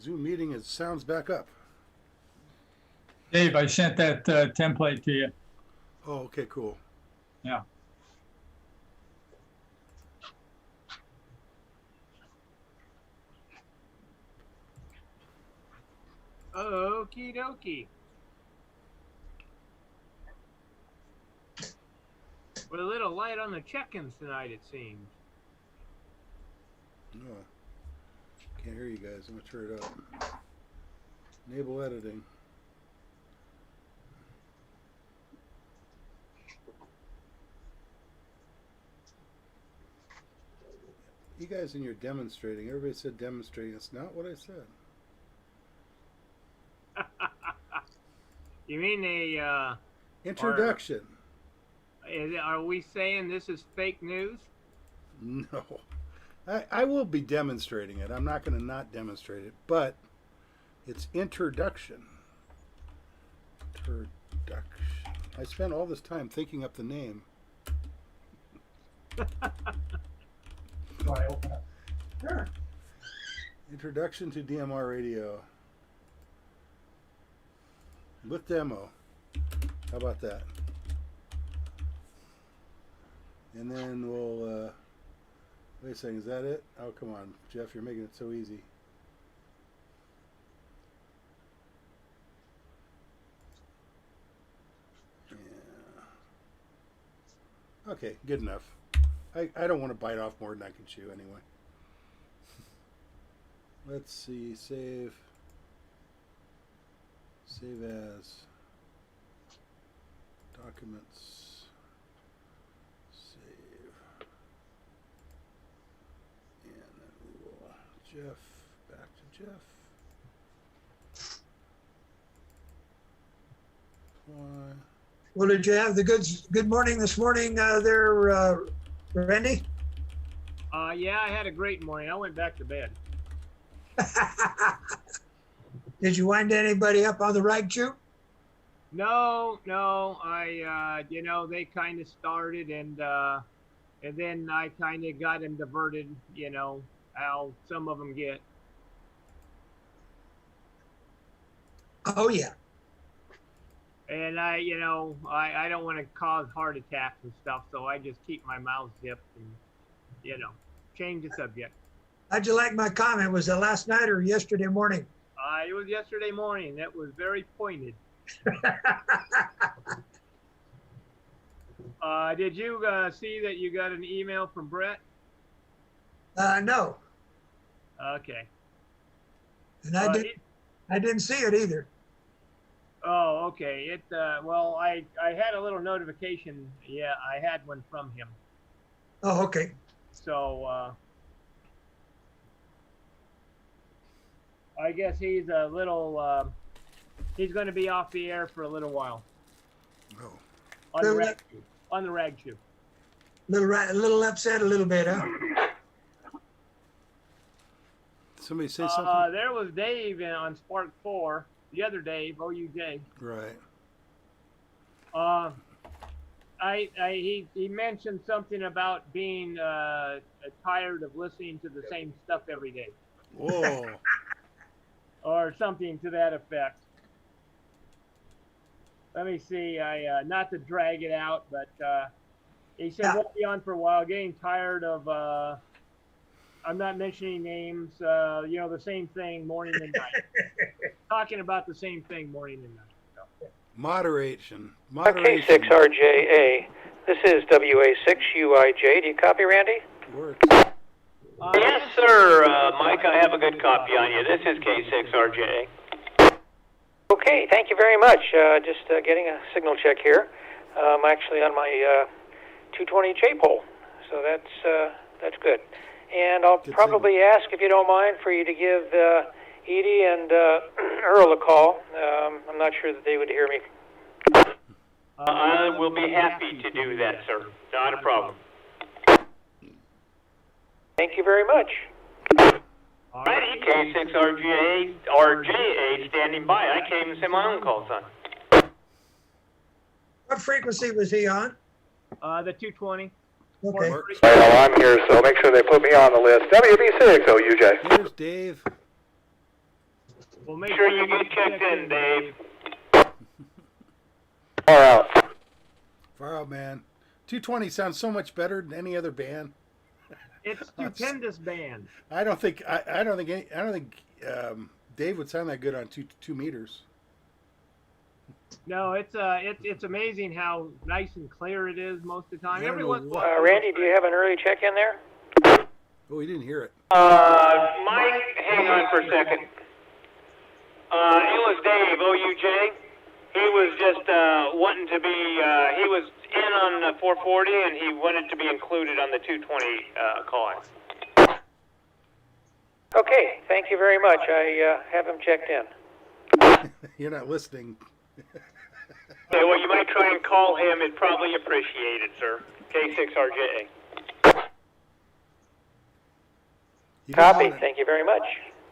Zoom meeting sounds back up. Dave, I sent that template to you. Oh, okay, cool. Yeah. Okie dokie. With a little light on the check-ins tonight, it seems. No. Can't hear you guys. I'm going to turn it up. Enable editing. You guys in your demonstrating. Everybody said demonstrating. That's not what I said. You mean a introduction? Are we saying this is fake news? No. I will be demonstrating it. I'm not going to not demonstrate it, but it's introduction. Introduction. I spent all this time thinking up the name. Do I open up? Sure. Introduction to DMR radio. With demo. How about that? And then we'll Wait a second, is that it? Oh, come on, Jeff, you're making it so easy. Yeah. Okay, good enough. I don't want to bite off more than I can chew anyway. Let's see, save. Save as. Documents. Save. And then we will Jeff, back to Jeff. Apply. Well, did you have the good morning this morning there, Randy? Yeah, I had a great morning. I went back to bed. Did you wind anybody up on the rag chute? No. I, they kind of started and then I kind of got them diverted, how some of them get. Oh, yeah. And I don't want to cause heart attacks and stuff, so I just keep my mouth zipped and, change the subject. How'd you like my comment? Was it last night or yesterday morning? It was yesterday morning. That was very pointed. Did you see that you got an email from Brett? No. Okay. And I didn't see it either. Oh, okay. Well, I had a little notification. Yeah, I had one from him. Oh, okay. So, I guess he's a little, he's going to be off the air for a little while. Oh. On the rag shoe. A little upset a little bit, huh? Somebody say something? There was Dave on SPARC 4, the other Dave, OUJ. Right. He mentioned something about being tired of listening to the same stuff every day. Whoa. Or something to that effect. Let me see. Not to drag it out, but he said won't be on for a while. Getting tired of. I'm not mentioning names. The same thing morning and night. Talking about the same thing morning and night. So. Moderation. K6RJA. This is WA6UIJ. Do you copy, Randy? Works. Yes, sir, Mike. I have a good copy on you. This is K6RJ. Okay, thank you very much. Just getting a signal check here. I'm actually on my 220J pole, so that's good. And I'll probably ask, if you don't mind, for you to give Edie and Earl a call. I'm not sure that they would hear me. I will be happy to do that, sir. Not a problem. Thank you very much. Alrighty, K6RJA standing by. I can't even say my own call sign. What frequency was he on? The 220. Okay. Well, I'm here, so make sure they put me on the list. WB6, OUJ. Here's Dave. Well, make Sure you get checked in, Dave. Far out. Far out, man. 220 sounds so much better than any other band. It's stupendous band. I don't think Dave would sound that good on two meters. No, it's amazing how nice and clear it is most of the time. Randy, do you have an early check in there? Oh, we didn't hear it. Mike, hang on for a second. It was Dave, OUJ. He was just wanting to be, he was in on the 440 and he wanted to be included on the 220 call. Okay, thank you very much. I have him checked in. You're not listening. Yeah, well, you might try and call him. It'd probably appreciate it, sir. K6RJA. Copy. Thank you very much.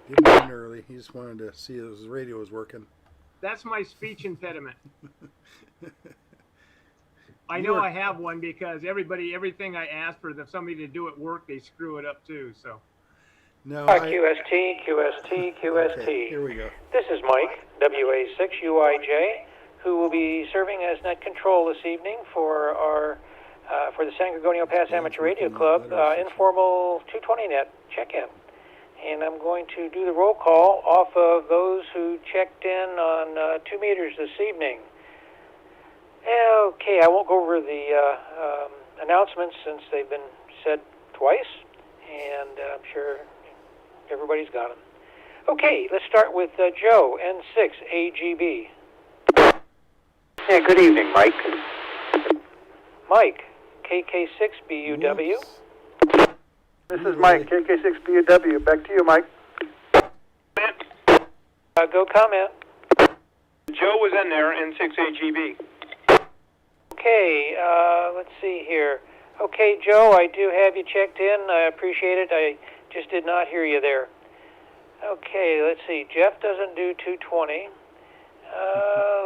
He didn't in early. He just wanted to see if his radio was working. That's my speech impediment. I know I have one because everything I ask for somebody to do at work, they screw it up too. So. No. QST. Okay, here we go. This is Mike, WA6UIJ, who will be serving as net control this evening for our for the San Gorgonio Pass Amateur Radio Club, informal 220 net check-in. And I'm going to do the roll call off of those who checked in on 2 meters this evening. Okay, I won't go over the announcements since they've been said twice, and I'm sure everybody's got them. Okay, let's start with Joe, N6 AGB. Yeah, good evening, Mike. Mike, KK6BUW. This is Mike, KK6BUW. Back to you, Mike. Go comment. Joe was in there, N6AGB. Okay, let's see here. Okay, Joe, I do have you checked in. I appreciate it. I just did not hear you there. Okay, let's see. Jeff doesn't do 220.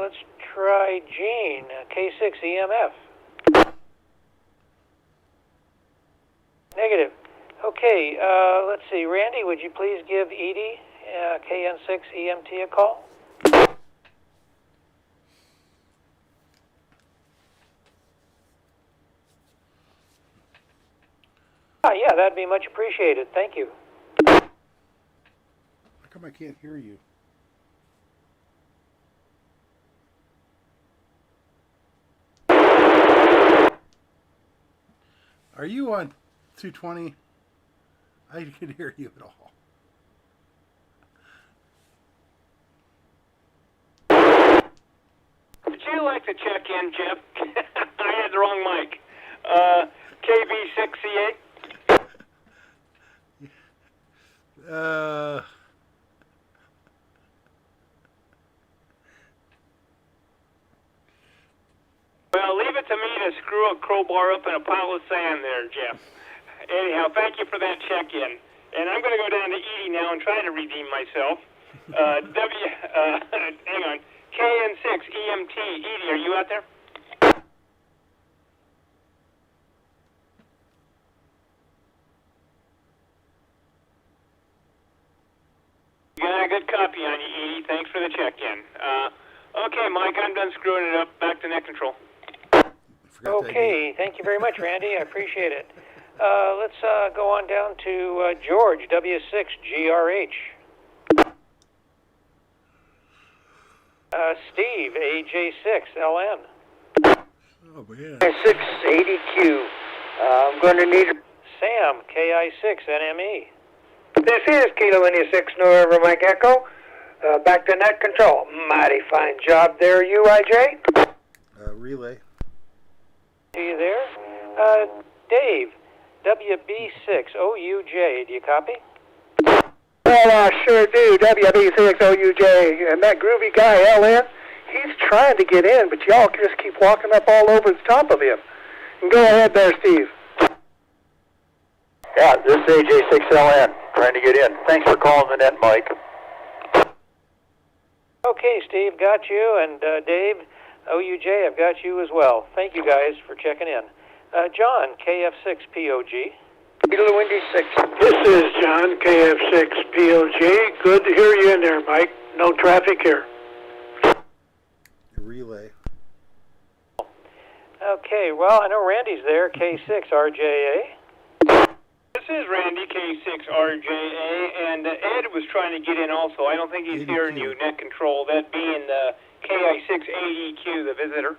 Let's try Gene, K6 EMF. Negative. Okay, let's see. Randy, would you please give Edie, KN6 EMT, a call? Yeah, that'd be much appreciated. Thank you. How come I can't hear you? Are you on 220? I can hear you at all. Would you like to check in, Jeff? I had the wrong mic. KB6CA? Well, leave it to me to screw a crowbar up in a pile of sand there, Jeff. Anyhow, thank you for that check-in. And I'm going to go down to Edie now and try to redeem myself. Hang on. KN6 EMT. Edie, are you out there? You got a good copy on you, Edie. Thanks for the check-in. Okay, Mike, I'm done screwing it up. Back to net control. Okay, thank you very much, Randy. I appreciate it. Let's go on down to George, W6GRH. Steve, AJ6LN. Oh, man. 680Q. I'm going to need... Sam, KI6NME. This is Kilo India 6 November Mike Echo. Back to net control. Mighty fine job there, UIJ. Relay. Are you there? Dave, WB6OUJ. Do you copy? Well, I sure do, WB6OUJ. And that groovy guy, LN, he's trying to get in, but y'all just keep walking up all over the top of him. Go ahead there, Steve. Yeah, this is AJ6LN, trying to get in. Thanks for calling the net, Mike. Okay, Steve, got you. And Dave, OUJ, I've got you as well. Thank you guys for checking in. John, KF6POG. Kilo India 6. This is John, KF6POG. Good to hear you in there, Mike. No traffic here. Relay. Okay, well, I know Randy's there, K6RJA. This is Randy, K6RJA, and Ed was trying to get in also. I don't think he's hearing you, net control, that being KI6AEQ, the visitor.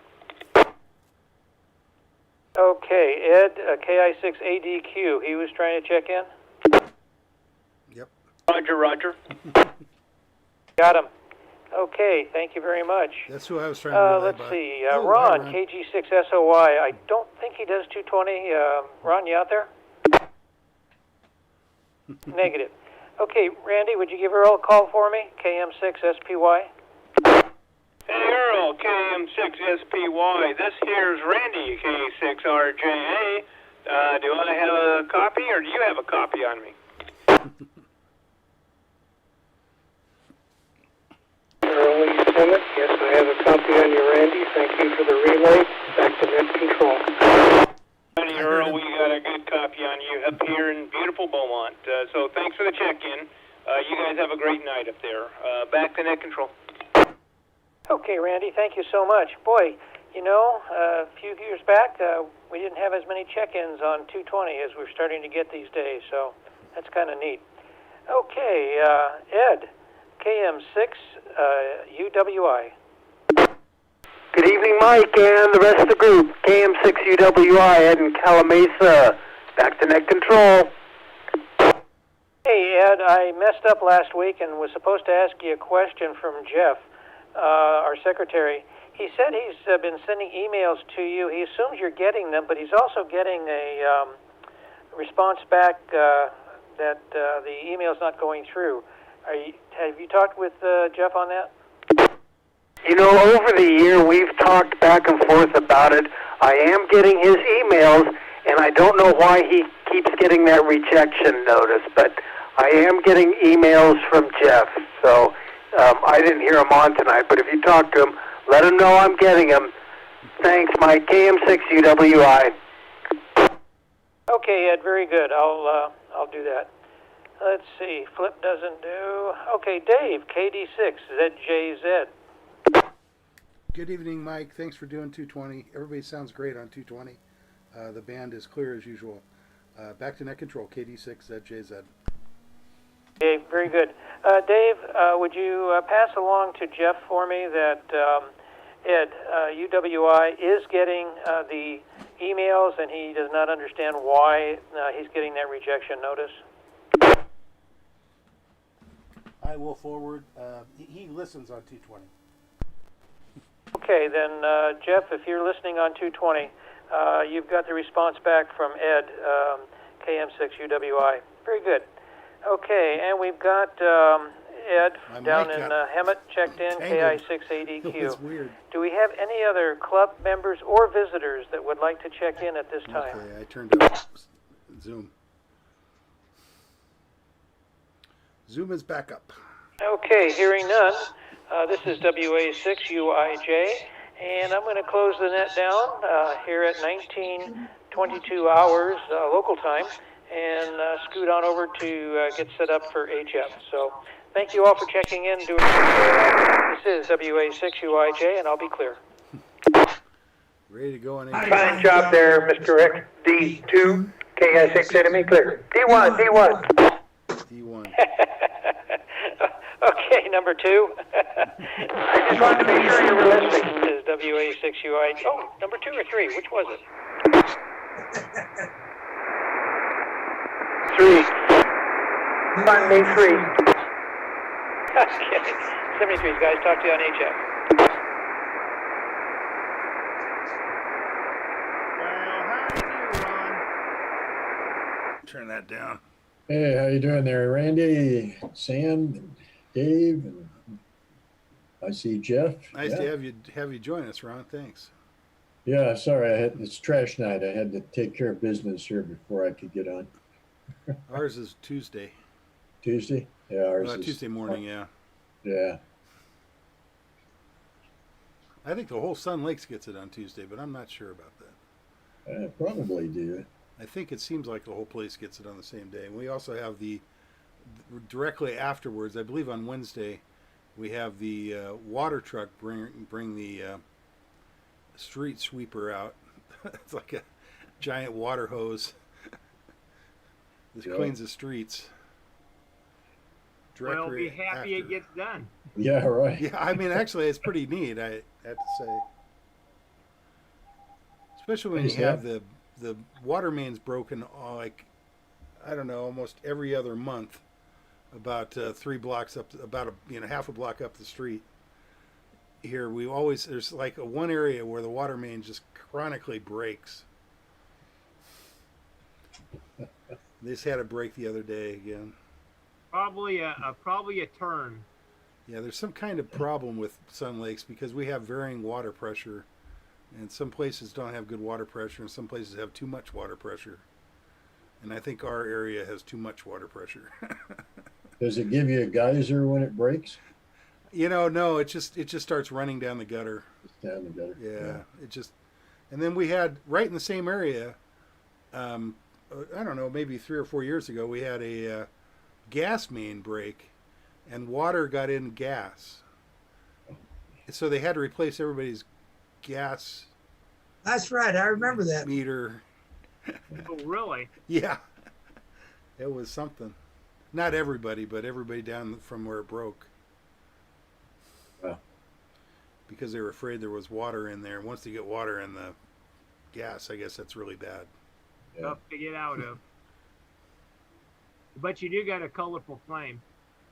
Okay, Ed, KI6ADQ, he was trying to check in? Yep. Roger, roger. Got him. Okay, thank you very much. That's who I was trying to relay let's by. see, Oh, Ron, hi, Ron. KG6SOY. I don't think he does 220. Ron, you out there? Negative. Okay, Randy, would you give Earl a call for me? KM6SPY. Hey, Earl, KM6SPY. This here's Randy, K6RJA. Do I have a copy, or do you have a copy on me? Early Summit. Yes, I have a copy on you, Randy. Thank you for the relay. Back to net control. Randy, Earl, we got a good copy on you up here in beautiful Beaumont. So thanks for the check-in. You guys have a great night up there. Back to net control. Okay, Randy, thank you so much. Boy, You know, a few years back, we didn't have as many check-ins on 220 as we're starting to get these days, so that's kind of neat. Okay, Ed, KM6 UWI. Good evening, Mike, and the rest of the group. KM6UWI, Ed in Calamasa. Back to net control. Hey, Ed, I messed up last week and was supposed to ask you a question from Jeff, our secretary. He said he's been sending emails to you. He assumes you're getting them, but he's also getting a response back that the email's not going through. Have you talked with Jeff on that? You know, over the year, we've talked back and forth about it. I am getting his emails, and I don't know why he keeps getting that rejection notice, but I am getting emails from Jeff. So I didn't hear him on tonight, but if you talk to him, let him know I'm getting him. Thanks, Mike. KM6UWI. Okay, Ed, very good. I'll do that. Let's see. Flip doesn't do. Okay, Dave, KD6ZJZ. Good evening, Mike. Thanks for doing 220. Everybody sounds great on 220. The band is clear as usual. Back to net control, KD6ZJZ. Okay, very good. Dave, would you pass along to Jeff for me that Ed, UWI, is getting the emails and he does not understand why he's getting that rejection notice? I will forward. He listens on 220. Okay, then, Jeff, if you're listening on 220, you've got the response back from Ed, KM6UWI. Very good. Okay, and we've got Ed down in Hemet checked in, KI680Q. That's weird. Do we have any other club members or visitors that would like to check in at this time? Okay, I turned up Zoom. Zoom is back up. Okay, hearing none. This is WA6UIJ, and I'm going to close the net down here at 19:22 hours local time and scoot on over to get set up for HF. So thank you all for checking in. This is WA6UIJ, and I'll be clear. Ready to go on Fine HF. job there, Mr. Rick. D2, KI6 enemy clear. D1, D1. D1. Okay, number 2. I just wanted to make sure you were listening. This is WA6UI. Oh, number 2 or 3? Which was it? 3. Monday 3. Okay. 73s, guys. Talk to you on HF. Well, how do you do, Ron? Turn that down. Hey, how you doing there, Randy, Sam, Dave, and I see Jeff. Nice to have you join us, Ron. Thanks. Yeah, sorry, it's trash night. I had to take care of business here before I could get on. Ours is Tuesday. Tuesday? Yeah, ours is Tuesday morning. Yeah. Yeah. I think the whole Sun Lakes gets it on Tuesday, but I'm not sure about that. I probably do. I think it seems like the whole place gets it on the same day. And we also have directly afterwards, I believe on Wednesday, we have the water truck bring the street sweeper out. It's like a giant water hose. This cleans the streets. Well, be happy it gets done. Yeah, right. Yeah, I mean, actually, it's pretty neat, I have to say. Especially when you have the water mains broken, like, I don't know, almost every other month, about 3 blocks up, about half a block up the street. Here, there's like one area where the water main just chronically breaks. They just had a break the other day again. Probably a turn. Yeah, there's some kind of problem with Sun Lakes because we have varying water pressure, and some places don't have good water pressure, and some places have too much water pressure. And I think our area has too much water pressure. Does it give you a geyser when it breaks? No, it just starts running down the gutter. It's down the gutter. Yeah, and then we had right in the same area. I don't know, maybe 3 or 4 years ago, we had a gas main break, and water got in gas. So they had to replace everybody's gas That's right. I remember that. meter. Oh, really? Yeah, it was something. Not everybody, but everybody down from where it broke. Wow. Because they were afraid there was water in there. Once they get water in the gas, I guess that's really bad. Yeah. Tough to get out of. But you do got a colorful flame.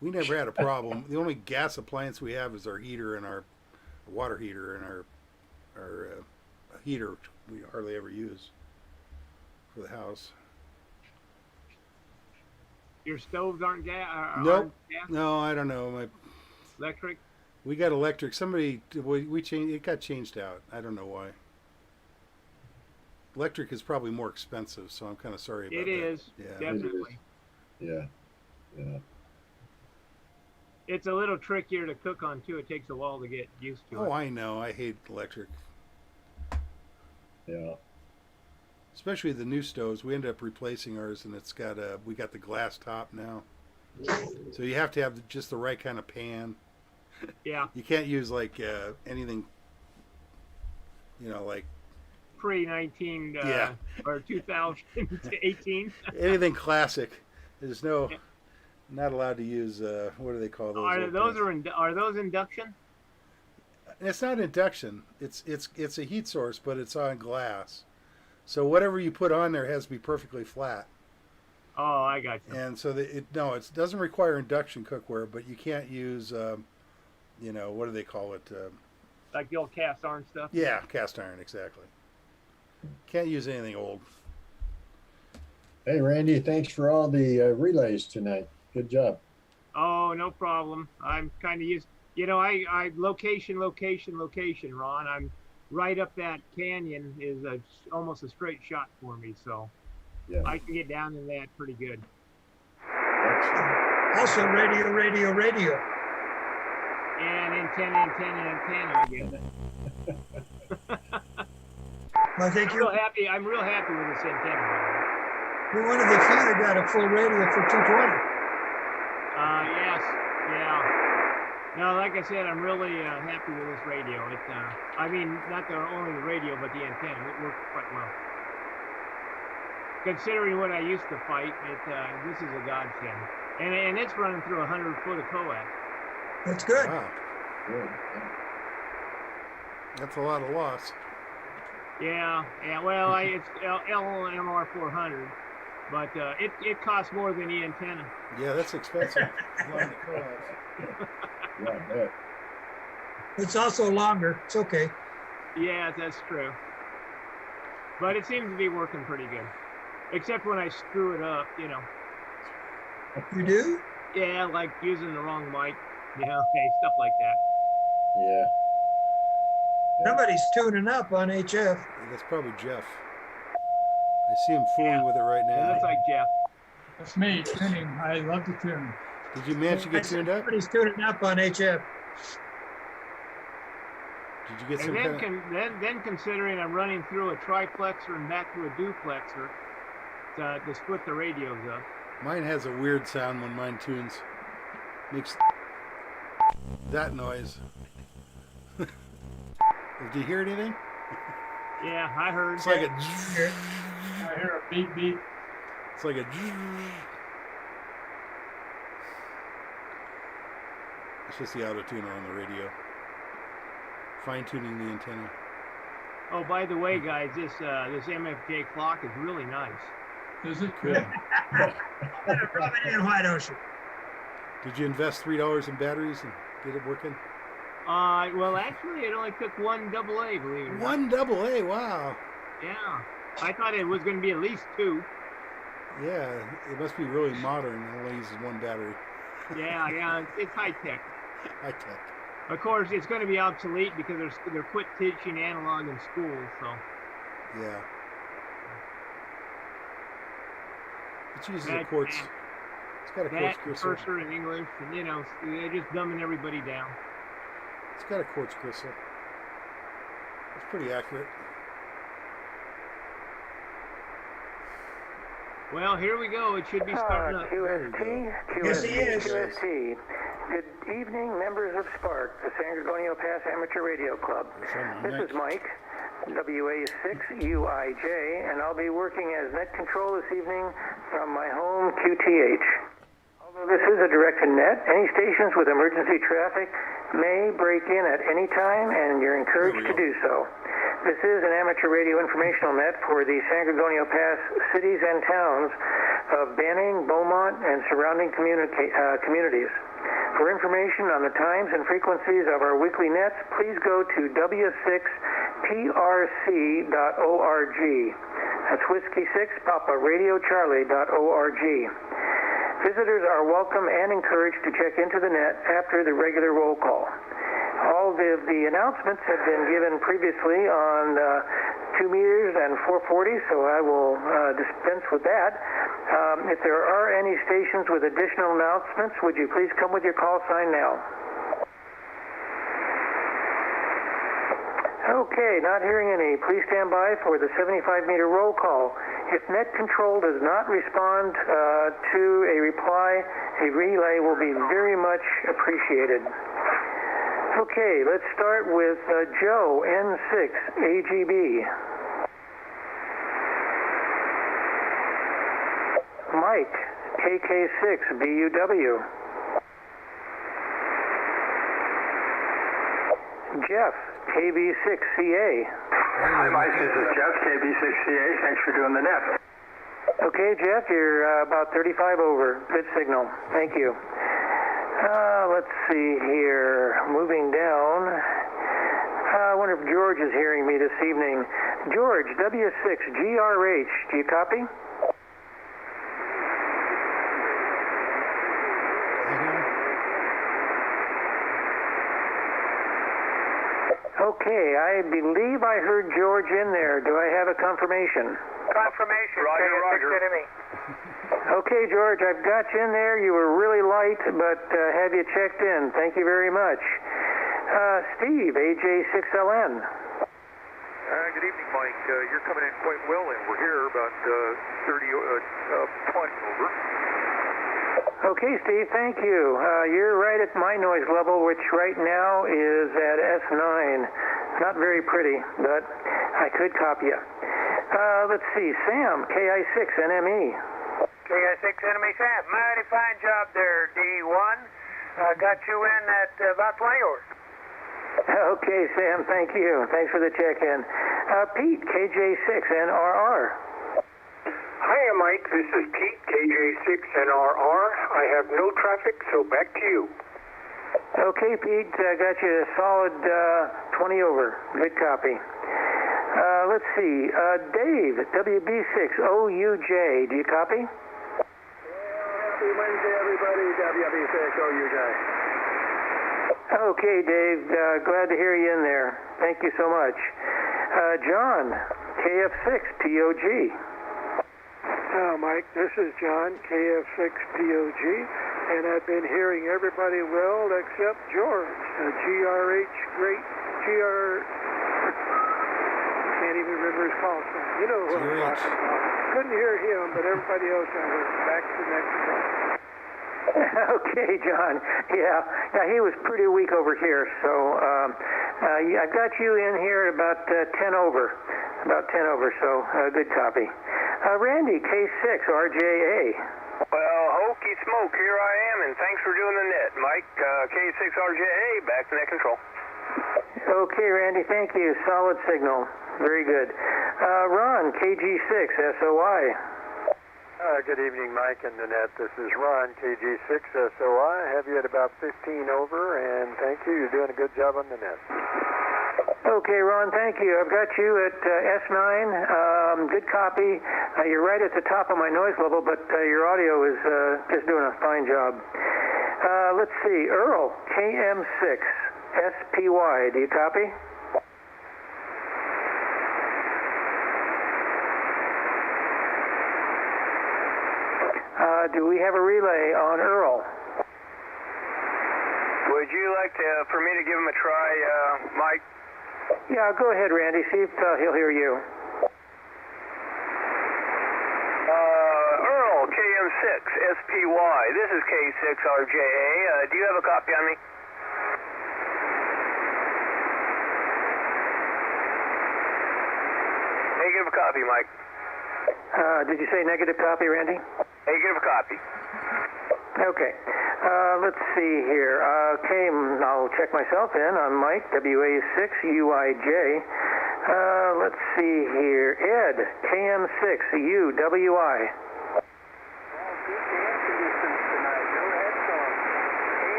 We never had a problem. The only gas appliance we have is our heater and our water heater and our heater we hardly ever use for the house. Your stoves aren't gas? Nope. No, I don't know. Electric? We got electric. Somebody we changed. It got changed out. I don't know why. Electric is probably more expensive, so I'm kind of sorry about It that. is. Yeah. Definitely. Yeah. Yeah. It's a little trickier to cook on, too. It takes a while to get used to it. Oh, I know. I hate electric. Yeah. Especially the new stoves. We ended up replacing ours, and we got the glass top now. So you have to have just the right kind of pan. Yeah. You can't use like anything, like Pre-19 Yeah. or 2018. anything classic. There's not allowed to use what do they call those? Are those induction? It's not induction. It's a heat source, but it's on glass. So whatever you put on there has to be perfectly flat. Oh, I got you. And so it doesn't require induction cookware, but you can't use what do they call it? Like the old cast iron stuff? Yeah, cast iron, exactly. Can't use anything old. Hey, Randy, thanks for all the relays tonight. Good job. Oh, no problem. I'm kind of used. I location, Ron. I'm right up that canyon is almost a straight shot for me, so Yeah. I can get down in that pretty good. Also, radio. And antenna again. I think I'm real happy with this antenna. you're one of the few that got a full radio for 220. Yes, yeah. No, like I said, I'm really happy with this radio. Not only the radio, but the antenna. It works quite well. Considering what I used to fight, this is a godsend. And it's running through 100 foot of coax. That's good. Wow. Good. That's a lot of loss. Yeah. Well, it's LMR 400, but it costs more than the antenna. Yeah, that's expensive. Line of coax. Yeah, I bet. It's also longer. It's okay. Yeah, that's true. But it seems to be working pretty good. Except when I screw it up, You do? Yeah, like using the wrong mic, stuff like that. Yeah. Somebody's tuning up on HF. That's probably Jeff. I see him fooling with it right It now. looks like Jeff. That's me tuning. I love to tune. Did you manage to get tuned up? Somebody's tuning up on HF. Did you get And some then considering I'm running through a triplexer and back to a duplexer to split the radios up. Mine has a weird sound when mine tunes. Makes that noise. Did you hear anything? Yeah, I heard. It's like a. I hear a beep beep. It's like a. It's just the auto tuner on the radio. Fine tuning the antenna. Oh, by the way, guys, this MFJ clock is really nice. Is it good? Rub it in, why don't you? Did you invest $3 in batteries and get it working? Well, actually, it only took one AA, believe it or not. One AA, wow. Yeah. I thought it was going to be at least two. Yeah, it must be really modern. It only uses one battery. Yeah, it's high tech. High tech. Of course, it's going to be obsolete because they're quit teaching analog in school, so. Yeah. It uses a quartz. It's got a quartz crystal. Cursor in English, and they're just dumbing everybody down. It's got a quartz crystal. It's pretty accurate. Well, here we go. It should be starting up. QST, Yes, he is. QST. Good evening, members of SPARC, the San San Gorgonio Pass Amateur Radio Club. This is Mike, WA6UIJ, and I'll be working as net control this evening from my home QTH. Although this is a directed net, any stations with emergency traffic may break in at any time, and you're encouraged to do so. This is an amateur radio informational net for the San Gorgonio Pass cities and towns of Banning, Beaumont, and surrounding communities. For information on the times and frequencies of our weekly nets, please go to w6prc.org. That's Whiskey 6 Papa Radio Charlie.org. Visitors are welcome and encouraged to check into the net after the regular roll call. All of the announcements have been given previously on 2 meters and 440, so I will dispense with that. If there are any stations with additional announcements, would you please come with your call sign now? Okay, not hearing any. Please stand by for the 75-meter roll call. If net control does not respond to a reply, a relay will be very much appreciated. Okay, let's start with Joe, N6, AGB. Mike, KK6, BUW. Jeff, KB6CA. Hi, Mike. This is Jeff, KB6CA. Thanks for doing the net. Okay, Jeff, you're about 35 over. Good signal. Thank you. Let's see here. Moving down. I wonder if George is hearing me this evening. George, W6GRH. Do you copy? Okay, I believe I heard George in there. Do I have a confirmation? Confirmation. Roger. Okay, George, I've got you in there. You were really light, but have you checked in? Thank you very much. Steve, AJ6LN. Good evening, Mike. You're coming in quite well, and we're here about 30 points over. Okay, Steve, thank you. You're right at my noise level, which right now is at S9. Not very pretty, but I could copy you. Let's see, Sam, KI6NME. KI6 Enemy Sam, mighty fine job there, D1. Got you in at about 20 over. Okay, Sam, thank you. Thanks for the check-in. Pete, KJ6NRR. Hiya, Mike. This is Pete, KJ6NRR. I have no traffic, so back to you. Okay, Pete, got you a solid 20 over. Good copy. Let's see, Dave, WB6OUJ. Do you copy? Happy Wednesday, everybody. WB6OUJ. Okay, Dave, glad to hear you in there. Thank you so much. John, KF6POG. Mike, this is John, KF6POG, and I've been hearing everybody well except George. GRH, great, can't even remember his call sign. You know who I'm talking about. Couldn't hear him, but everybody else I heard. Back to the next one. Okay, John. Yeah, he was pretty weak over here, so I got you in here at about 10 over. About 10 over, so good copy. Randy, K6, RJA. Well, hokey smoke, here I am, and thanks for doing the net. Mike, K6RJA, back to net control. Okay, Randy, thank you. Solid signal. Very good. Ron, KG6SOI. Good evening, Mike and Nanette. This is Ron, KG6SOI. I have you at about 15 over, and thank you. You're doing a good job on the net. Okay, Ron, thank you. I've got you at S9. Good copy. You're right at the top of my noise level, but your audio is just doing a fine job. Let's see. Earl, KM6SPY. Do you copy? Do we have a relay on Earl? Would you like for me to give him a try, Mike? Yeah, go ahead, Randy. See if he'll hear you. Earl, KM6SPY. This is K6RJA. Do you have a copy on me? Negative copy, Mike. Did you say negative copy, Randy? Negative copy. Okay. Let's see here. Okay, I'll check myself in on Mike, WA6UIJ. Let's see here. Ed, KM6UWI.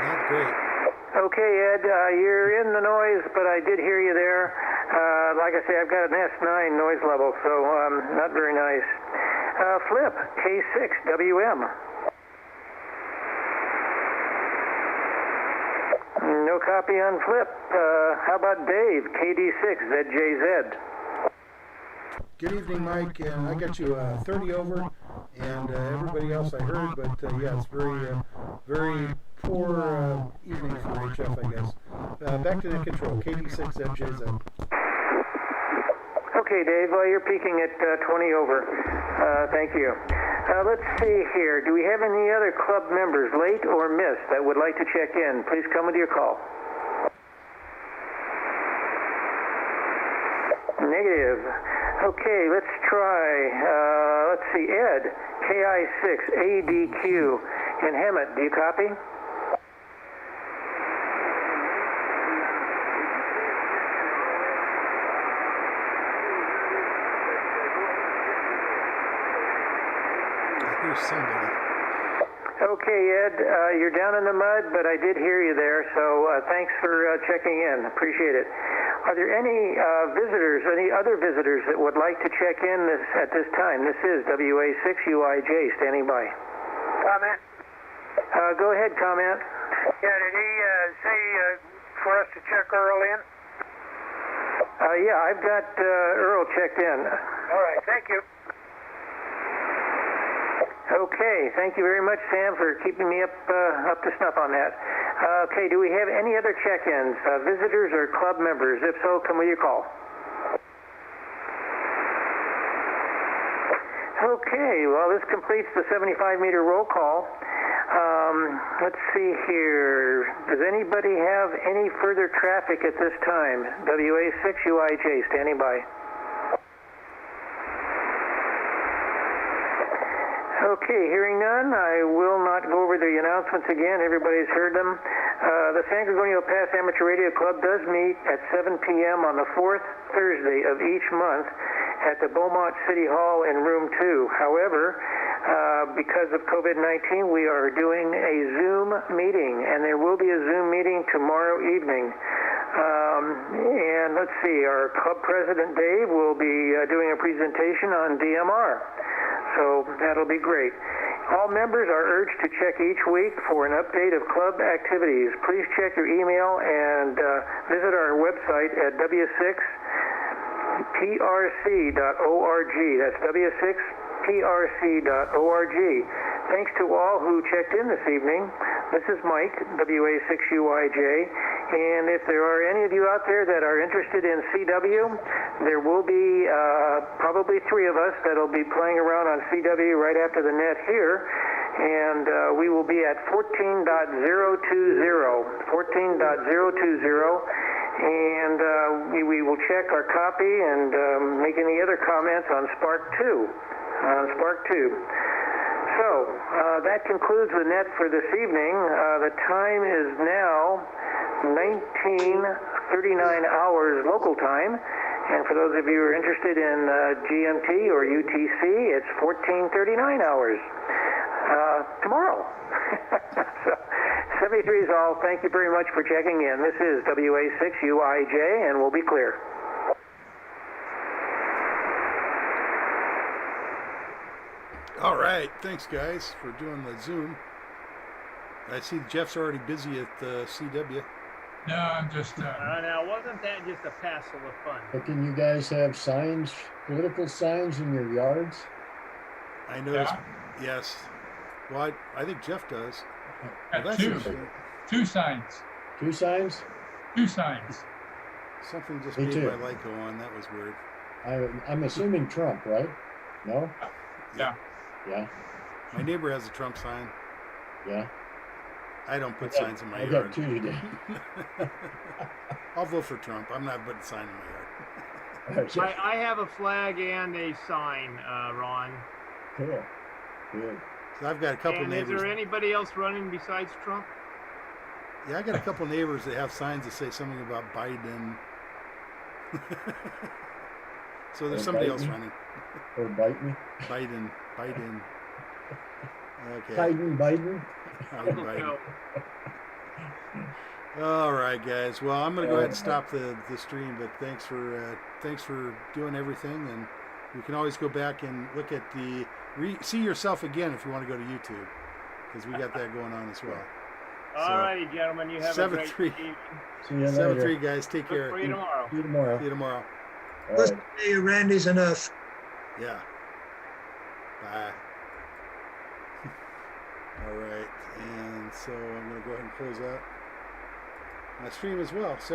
Not great. Okay, Ed, you're in the noise, but I did hear you there. Like I say, I've got an S9 noise level, so not very nice. Flip, K6WM. No copy on Flip. How about Dave, KD6ZJZ? Good evening, Mike. And I got you 30 over, and everybody else I heard, but yeah, it's very poor evening for HF, I guess. Back to the control, KD6FJZ. Okay, Dave, you're peaking at 20 over. Thank you. Let's see here. Do we have any other club members, late or missed, that would like to check in? Please come with your call. Negative. Okay, let's try. Let's see. Ed, KI6ADQ in Hemet. Do you copy? Here's somebody. Okay, Ed, you're down in the mud, but I did hear you there, so thanks for checking in. Appreciate it. Are there any visitors, any other visitors that would like to check in at this time? This is WA6UIJ standing by. Comment? Go ahead, comment. Yeah, did he say for us to check Earl in? Yeah, I've got Earl checked in. All right, thank you. Okay, thank you very much, Sam, for keeping me up to snuff on that. Okay, do we have any other check-ins, visitors or club members? If so, come with your call. Okay, well, this completes the 75-meter roll call. Let's see here. Does anybody have any further traffic at this time? WA6UIJ standing by. Okay, hearing none, I will not go over the announcements again. Everybody's heard them. The San Gorgonio Pass Amateur Radio Club does meet at 7 p.m. on the fourth Thursday of each month at the Beaumont City Hall in Room 2. However, because of COVID-19, we are doing a Zoom meeting, and there will be a Zoom meeting tomorrow evening. And let's see, our club president, Dave, will be doing a presentation on DMR. So that'll be great. All members are urged to check each week for an update of club activities. Please check your email and visit our website at w6prc.org. That's w6prc.org. Thanks to all who checked in this evening. This is Mike, WA6UIJ, and if there are any of you out there that are interested in CW, there will be probably three of us that will be playing around on CW right after the net here, and we will be at 14.020, and we will check our copy and make any other comments on SPARC 2. So, that concludes the net for this evening. The time is now 19:39 hours local time. And for those of you who are interested in GMT or UTC, it's 14:39 hours tomorrow. So, 73 is all. Thank you very much for checking in. This is WA6UIJ, and we'll be clear. All right, thanks guys for doing the Zoom. I see Jeff's already busy at CW. No, I'm just. Now, wasn't that just a passel of fun? But can you guys have signs, political signs in your yards? I noticed. Yeah. Yes. Well, I think Jeff does. Well, that's Two signs. Two signs? Two signs. Something just Me made too. my light go on. That was weird. I'm assuming Trump, right? No? Yeah. Yeah. My neighbor has a Trump sign. Yeah. I don't put signs in my yard. I got two today. I'll vote for Trump. I'm not putting a sign in my yard. I have a flag and a sign, Ron. Cool. Good. So I've got a couple And neighbors. is there anybody else running besides Trump? Yeah, I got a couple neighbors that have signs that say something about Biden. So there's Or somebody bite else me? running. Or bite me? Biden. Okay. Biden. Biden. All right, guys. Well, I'm going to go ahead and stop the stream, but thanks for doing everything, and you can always go back and look at see yourself again if you want to go to YouTube, because we got that going on as well. All righty, gentlemen. You have a great 7-3. evening. See you later. 7-3, guys. Take care. For you tomorrow. See you tomorrow. See you tomorrow. All Listen right. to you, Randy's enough. Yeah. Bye. All right, and so I'm going to go ahead and close out my stream as well.